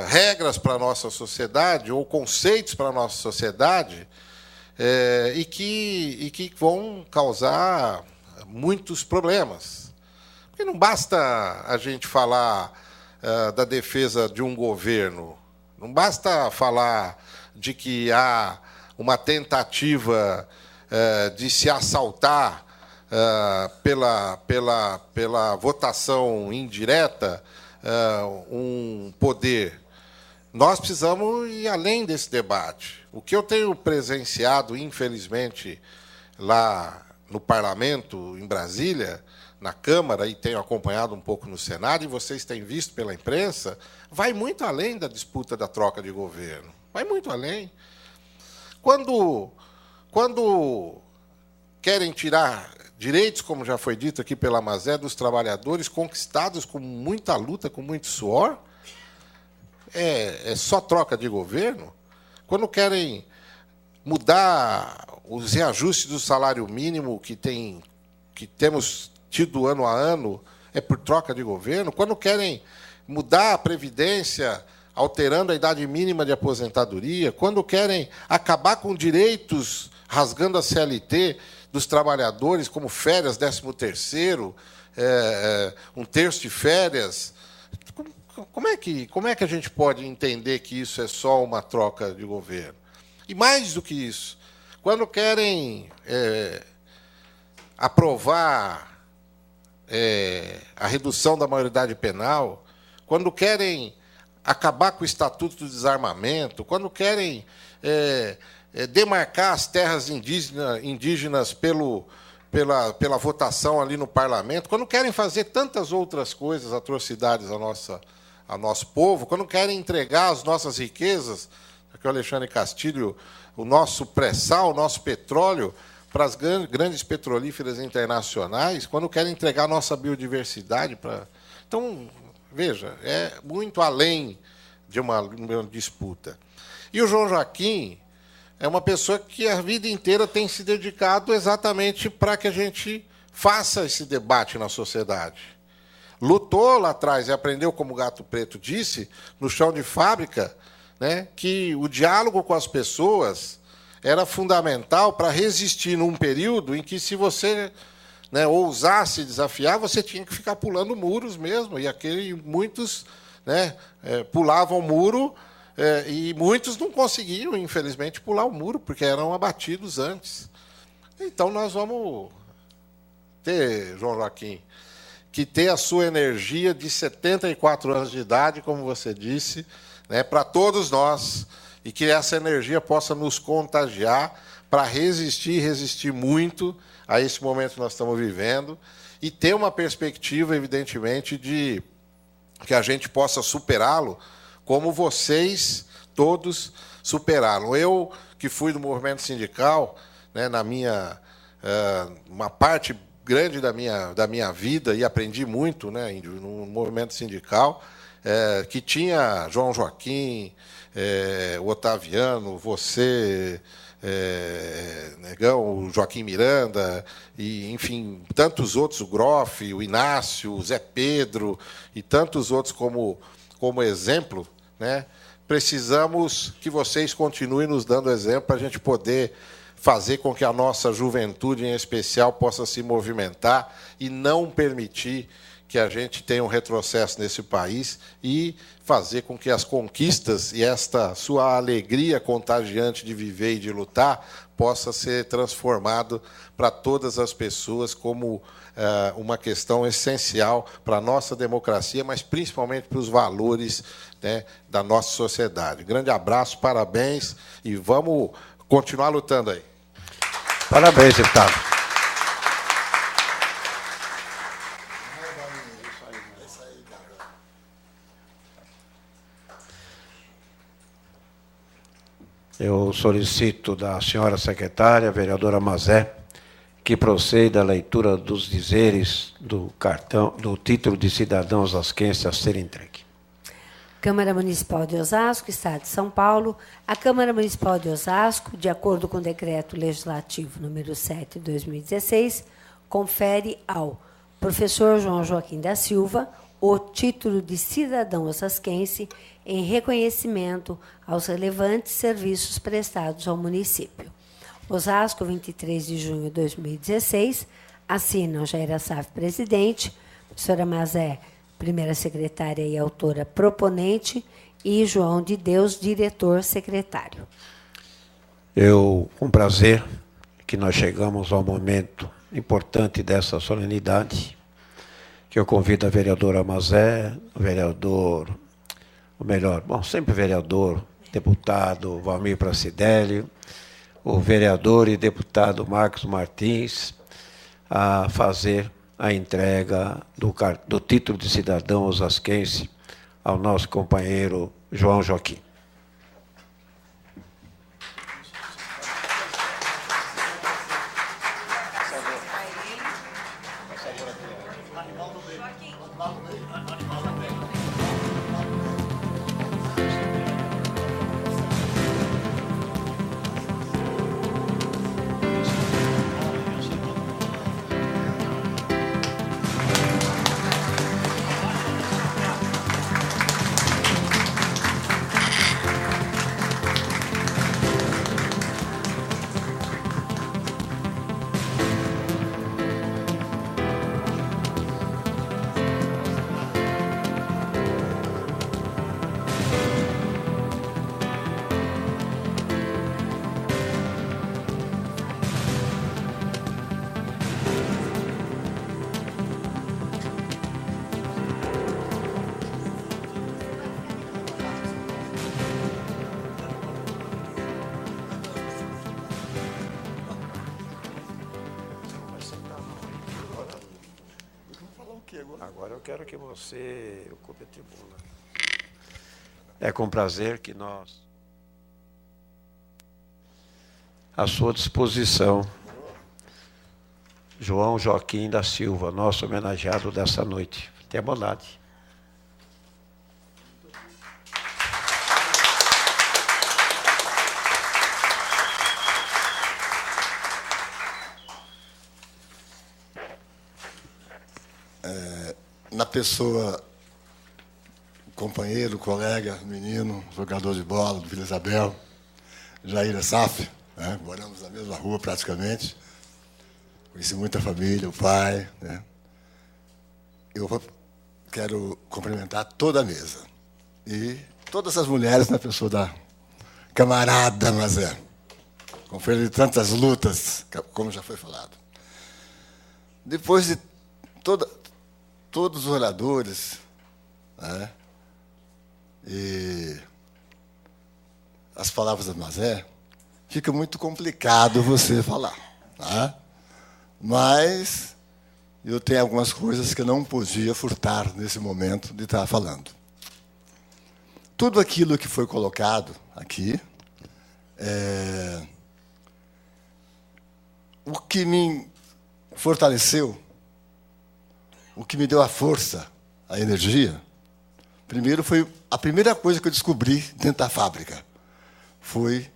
regras para a nossa sociedade, ou conceitos para a nossa sociedade, e que vão causar muitos problemas. Porque não basta a gente falar da defesa de um governo, não basta falar de que há uma tentativa de se assaltar pela votação indireta um poder. Nós precisamos ir além desse debate. O que eu tenho presenciado, infelizmente, lá no Parlamento, em Brasília, na Câmara, e tenho acompanhado um pouco no Senado, e vocês têm visto pela imprensa, vai muito além da disputa da troca de governo. Vai muito além. Quando querem tirar direitos, como já foi dito aqui pela Mazé, dos trabalhadores conquistados com muita luta, com muito suor, é só troca de governo. Quando querem mudar os reajustes do salário mínimo que temos tido ano a ano, é por troca de governo. Quando querem mudar a Previdência, alterando a idade mínima de aposentadoria, quando querem acabar com direitos, rasgando a CLT dos trabalhadores, como férias, 13º, um terço de férias, como é que a gente pode entender que isso é só uma troca de governo? E mais do que isso, quando querem aprovar a redução da maioridade penal, quando querem acabar com o Estatuto do Desarmamento, quando querem demarcar as terras indígenas pela votação ali no Parlamento, quando querem fazer tantas outras coisas, atrocidades ao nosso povo, quando querem entregar as nossas riquezas, aqui o Alexandre Castilho, o nosso pré-sal, o nosso petróleo, para as grandes petrolíferas internacionais quando querem entregar a nossa biodiversidade para. Então, veja, é muito além de uma disputa. E o João Joaquim é uma pessoa que a vida inteira tem se dedicado exatamente para que a gente faça esse debate na sociedade. Lutou lá atrás e aprendeu, como o Gato Preto disse, no chão de fábrica, né, que o diálogo com as pessoas era fundamental para resistir num período em que, se você, né, ousasse desafiar, você tinha que ficar pulando muros mesmo. E muitos, né, pulavam o muro, e muitos não conseguiam, infelizmente, pular o muro, porque eram abatidos antes. Então, nós vamos ter, João Joaquim, que ter a sua energia de 74 anos de idade, como você disse, né, para todos nós, e que essa energia possa nos contagiar para resistir muito a esse momento que nós estamos vivendo, e ter uma perspectiva, evidentemente, de que a gente possa superá-lo, como vocês todos superaram. Eu, que fui do movimento sindical, né, uma parte grande da minha vida, e aprendi muito, né, no movimento sindical, que tinha João Joaquim, o Otaviano, você, Negão, o Joaquim Miranda, e, enfim, tantos outros, o Groff, o Inácio, o Zé Pedro, e tantos outros como exemplo, né? Precisamos que vocês continuem nos dando exemplo para a gente poder fazer com que a nossa juventude, em especial, possa se movimentar e não permitir que a gente tenha um retrocesso nesse país, e fazer com que as conquistas e esta sua alegria contagiante de viver e de lutar possa ser transformado para todas as pessoas como uma questão essencial para a nossa democracia, mas principalmente para os valores, né, da nossa sociedade. Grande abraço, parabéns, e vamos continuar lutando aí. Parabéns, deputado. Eu solicito da senhora secretária, vereadora Mazé, que proceda a leitura dos dizeres do título de cidadão osasquense a ser entregue. Câmara Municipal de Osasco, Estado de São Paulo. A Câmara Municipal de Osasco, de acordo com o Decreto Legislativo número 7 de 2016, confere ao professor João Joaquim da Silva o título de cidadão osasquense em reconhecimento aos relevantes serviços prestados ao município. Osasco, 23 de junho de 2016, assinam Jair Assaf, presidente, professora Mazé, primeira secretária e autora proponente, e João de Deus, diretor secretário. Com prazer, que nós chegamos ao momento importante dessa solenidade, que eu convido a vereadora Mazé, sempre vereador, deputado Valmir Pracidelli, o vereador e deputado Marcos Martins, a fazer a entrega do título de cidadão osasquense ao nosso companheiro João Joaquim. Agora eu quero que você ocupe a tribuna. É com prazer que nós, à sua disposição, João Joaquim da Silva, nosso homenageado dessa noite. Tenha bondade. Na pessoa, companheiro, colega, menino, jogador de bola do Vila Isabel, Jair Assaf, né? Moramos na mesma rua praticamente, conheci muita família, o pai, né? Eu quero cumprimentar toda a mesa e todas as mulheres na pessoa da camarada Mazé, companheiro de tantas lutas, como já foi falado. Depois de todos os oradores, né, e as palavras da Mazé, fica muito complicado você falar. Né? Mas eu tenho algumas coisas que eu não podia furtar nesse momento de estar falando. Tudo aquilo que foi colocado aqui, o que me fortaleceu, o que me deu a força, a energia, primeiro foi a primeira coisa que eu descobri dentro da fábrica, foi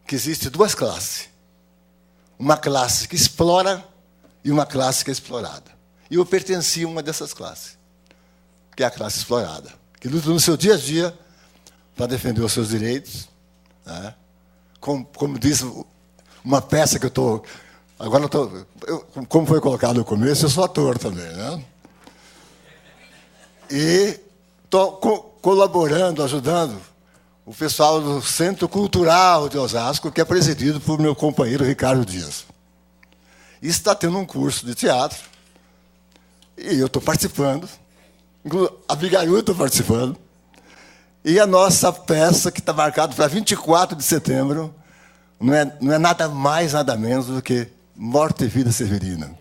que existe duas classes. Uma classe que explora e uma classe que é explorada. E eu pertencia a uma dessas classes, que é a classe explorada, que luta no seu dia a dia para defender os seus direitos. Né? Como diz uma peça que eu estou... Agora, como foi colocado no começo, eu sou ator também, né? E estou colaborando, ajudando o pessoal do Centro Cultural de Osasco, que é presidido por meu companheiro Ricardo Dias. E está tendo um curso de teatro, e eu estou participando, a Abigail está participando, e a nossa peça, que está marcada para 24 de setembro, não é nada mais, nada menos do que Morte e Vida Severina.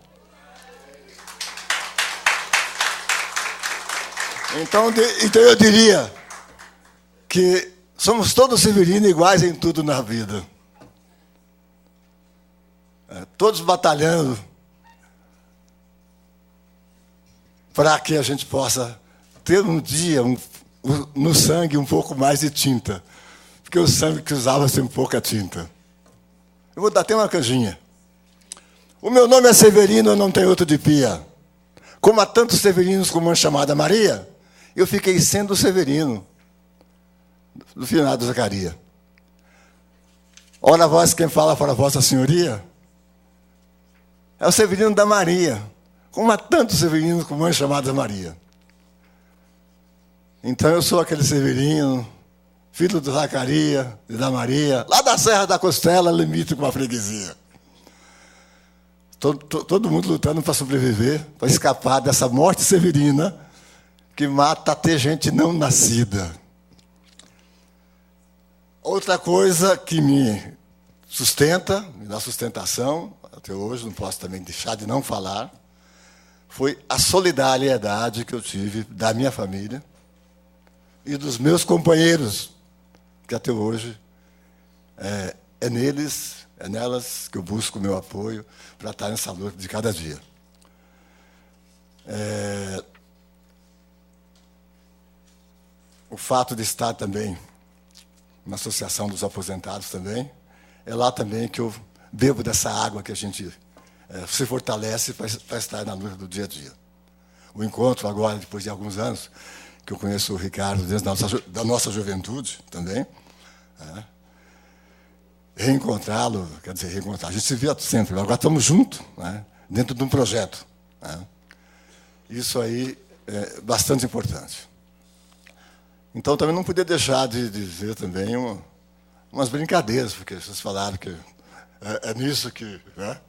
Então eu diria que somos todos severinos iguais em tudo na vida. Todos batalhando para que a gente possa ter um dia no sangue um pouco mais de tinta. Porque o sangue que usava sempre pouca tinta. Eu vou dar até uma canjinha. O meu nome é Severino, eu não tenho outro de pia. Como há tantos severinos como uma chamada Maria, eu fiquei sendo Severino, do finado Zacarias. Ora vós quem fala para vossa senhoria, é o Severino da Maria. Como há tantos severinos como uma chamada Maria. Então eu sou aquele Severino, filho do Zacarias e da Maria, lá da Serra da Costela, limite com a freguesia. Todo mundo lutando para sobreviver, para escapar dessa morte severina que mata até gente não nascida. Outra coisa que me sustenta, me dá sustentação, até hoje, não posso também deixar de não falar, foi a solidariedade que eu tive da minha família e dos meus companheiros, que até hoje é nelas que eu busco o meu apoio para estar nessa luta de cada dia. O fato de estar também na Associação dos Aposentados também, é lá também que eu bebo dessa água que a gente se fortalece para estar na luta do dia a dia. O encontro agora, depois de alguns anos, que eu conheço o Ricardo desde da nossa juventude também, reencontrá-lo, quer dizer, reencontrar. A gente se via sempre, agora estamos juntos, né, dentro de um projeto. Né. Isso aí é bastante importante. Então, também não podia deixar de dizer também umas brincadeiras, porque vocês falaram que é nisso que... Né,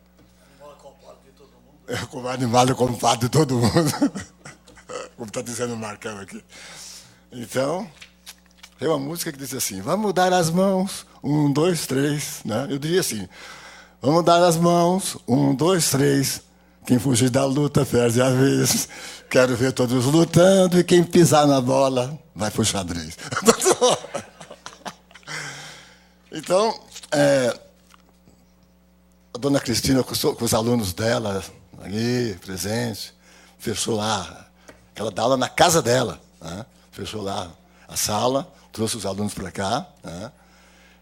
como animal é compadre de todo mundo. Como está dizendo o Marcão aqui. Então, tem uma música que diz assim, vamos dar as mãos, 1, 2, 3. Né? Eu diria assim, vamos dar as mãos, 1, 2, 3. Quem fugir da luta perde a vez. Quero ver todos lutando e quem pisar na bola vai pro xadrez. Então, a dona Cristina, com os alunos dela, ali, presente, fechou lá, ela dá aula na casa dela, né? Fechou lá a sala, trouxe os alunos para cá, né?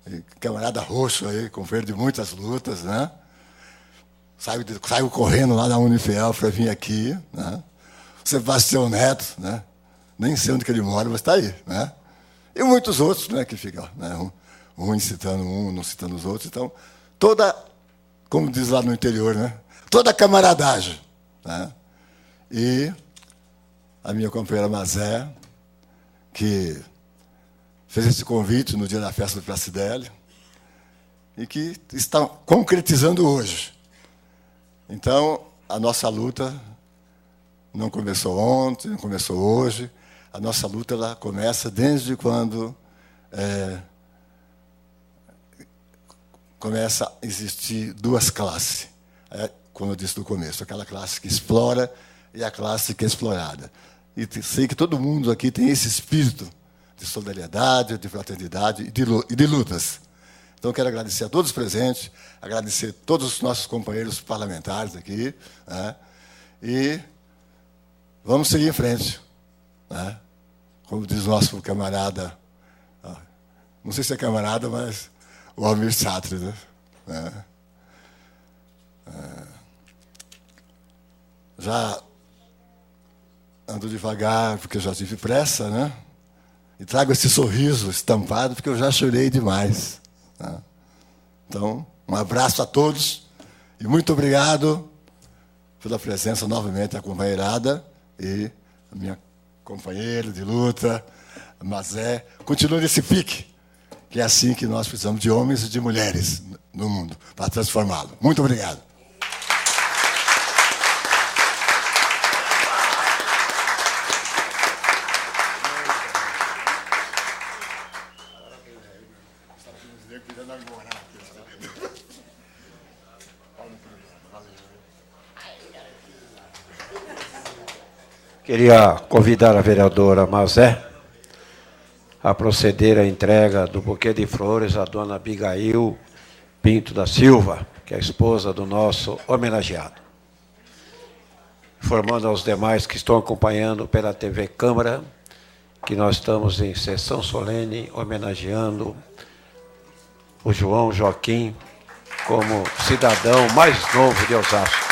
E camarada Roxo aí, companheiro de muitas lutas, né? Saiu correndo lá da Unifel para vir aqui, né? Sebastião Neto, né? Nem sei onde que ele mora, mas está aí, né? E muitos outros, né, que ficam, né? Um citando um, não citando os outros. Então, toda, como diz lá no interior, né? Toda a camaradagem, né? E a minha companheira Mazé, que fez esse convite no dia da festa do Placidelli e que está concretizando hoje. Então, a nossa luta não começou ontem, não começou hoje. A nossa luta ela começa desde quando começa a existir duas classes. Como eu disse no começo, aquela classe que explora e a classe que é explorada. E sei que todo mundo aqui tem esse espírito de solidariedade, de fraternidade e de lutas. Então, quero agradecer a todos os presentes, agradecer a todos os nossos companheiros parlamentares aqui, né? E vamos seguir em frente, né? Como diz o nosso camarada, não sei se é camarada, mas o Almir Sater, né? Já ando devagar, porque eu já tive pressa, né? E trago esse sorriso estampado, porque eu já chorei demais, né? Então, um abraço a todos e muito obrigado pela presença novamente da companheirada e a minha companheira de luta, a Mazé. Continue nesse pique, que é assim que nós precisamos de homens e de mulheres no mundo, para transformá-lo. Muito obrigado. Queria convidar a vereadora Mazé a proceder à entrega do buquê de flores à dona Abigail Pinto da Silva, que é a esposa do nosso homenageado. Informando aos demais que estão acompanhando pela TV Câmara que nós estamos em sessão solene homenageando o João Joaquim como cidadão mais novo de Osasco.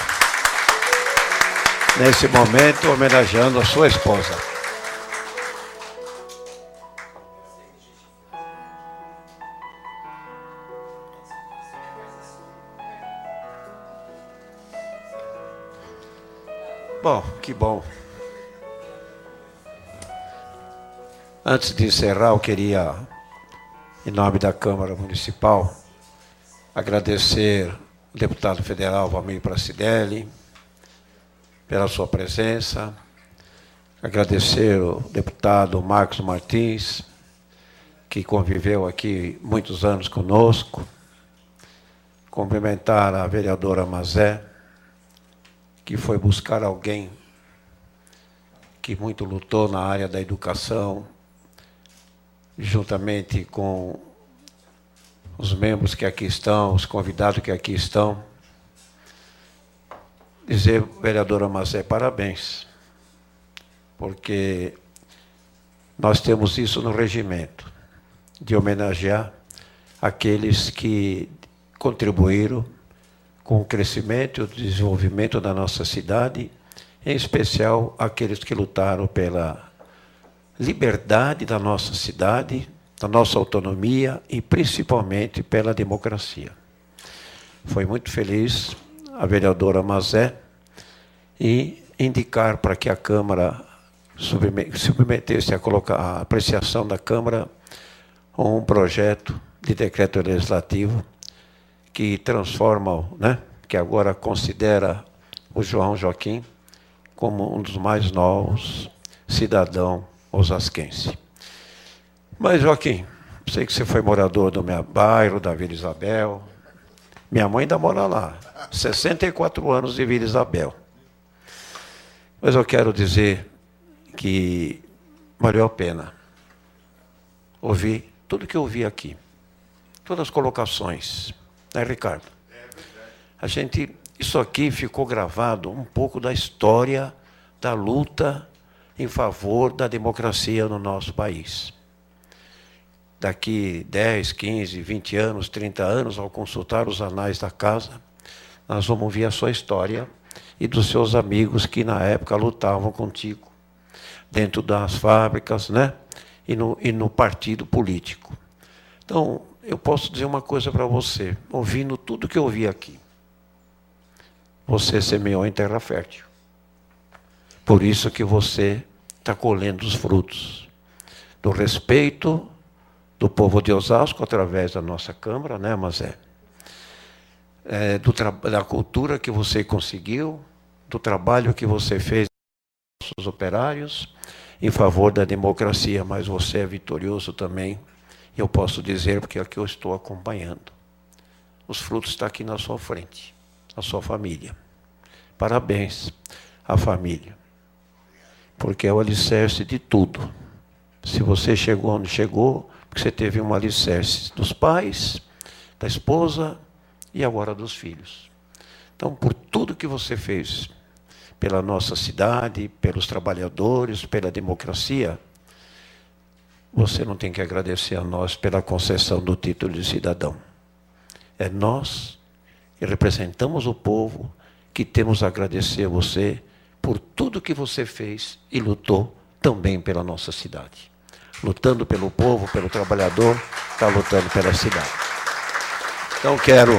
Nesse momento, homenageando a sua esposa. Bom, que bom. Antes de encerrar, eu queria, em nome da Câmara Municipal, agradecer ao deputado federal Valmir Placidelli pela sua presença, agradecer ao deputado Marcos Martins, que conviveu aqui muitos anos conosco, cumprimentar a vereadora Mazé, que foi buscar alguém que muito lutou na área da educação, juntamente com os membros que aqui estão, os convidados que aqui estão. Dizer, vereadora Mazé, parabéns, porque nós temos isso no regimento, de homenagear aqueles que contribuíram com o crescimento e o desenvolvimento da nossa cidade, em especial aqueles que lutaram pela liberdade da nossa cidade, da nossa autonomia e principalmente pela democracia. Foi muito feliz a vereadora Mazé e indicar para que a Câmara submetesse a apreciação da Câmara um projeto de decreto legislativo que transforma, né, que agora considera o João Joaquim como um dos mais novos cidadãos osasquense. Mas, Joaquim, sei que você foi morador do meu bairro, da Vila Isabel. Minha mãe ainda mora lá, 64 anos de Vila Isabel. Mas eu quero dizer que valeu a pena ouvir tudo que eu ouvi aqui, todas as colocações, né, Ricardo? Isso aqui ficou gravado um pouco da história da luta em favor da democracia no nosso país. Daqui 10, 15, 20 anos, 30 anos, ao consultar os anais da casa, nós vamos ouvir a sua história e dos seus amigos que, na época, lutavam contigo, dentro das fábricas, né? E no partido político. Então, eu posso dizer uma coisa para você, ouvindo tudo que eu ouvi aqui. Você semeou em terra fértil. Por isso que você está colhendo os frutos do respeito do povo de Osasco, através da nossa Câmara, né, Mazé? Da cultura que você conseguiu, do trabalho que você fez com os operários, em favor da democracia, mas você é vitorioso também, eu posso dizer, porque aqui eu estou acompanhando. Os frutos estão aqui na sua frente, a sua família. Parabéns à família, porque é o alicerce de tudo. Se você chegou onde chegou, porque você teve um alicerce dos pais, da esposa e agora dos filhos. Então, por tudo que você fez pela nossa cidade, pelos trabalhadores, pela democracia, você não tem que agradecer a nós pela concessão do título de cidadão. É nós que representamos o povo que temos a agradecer a você por tudo que você fez e lutou também pela nossa cidade. Lutando pelo povo, pelo trabalhador, está lutando pela cidade. Então, quero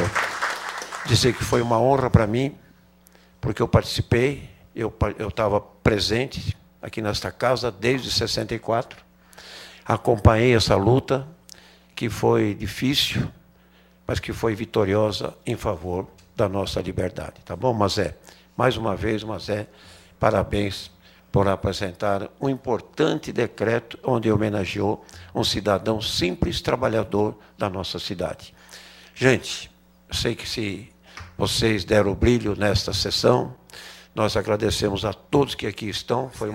dizer que foi uma honra para mim, porque eu participei, eu estava presente aqui nesta casa desde 64, acompanhei essa luta, que foi difícil, mas que foi vitoriosa em favor da nossa liberdade. Tá bom, Mazé? Mais uma vez, Mazé, parabéns por apresentar um importante decreto onde homenageou um cidadão simples, trabalhador da nossa cidade. Gente, eu sei que se vocês deram brilho nesta sessão, nós agradecemos a todos que aqui estão, foi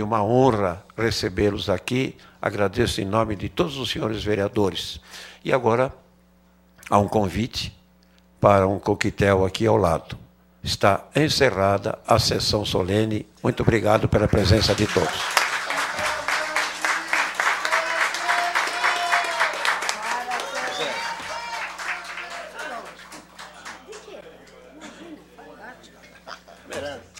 uma honra recebê-los aqui, agradeço em nome de todos os senhores vereadores. E agora, há um convite para um coquetel aqui ao lado. Está encerrada a sessão solene. Muito obrigado pela presença de todos. Verano.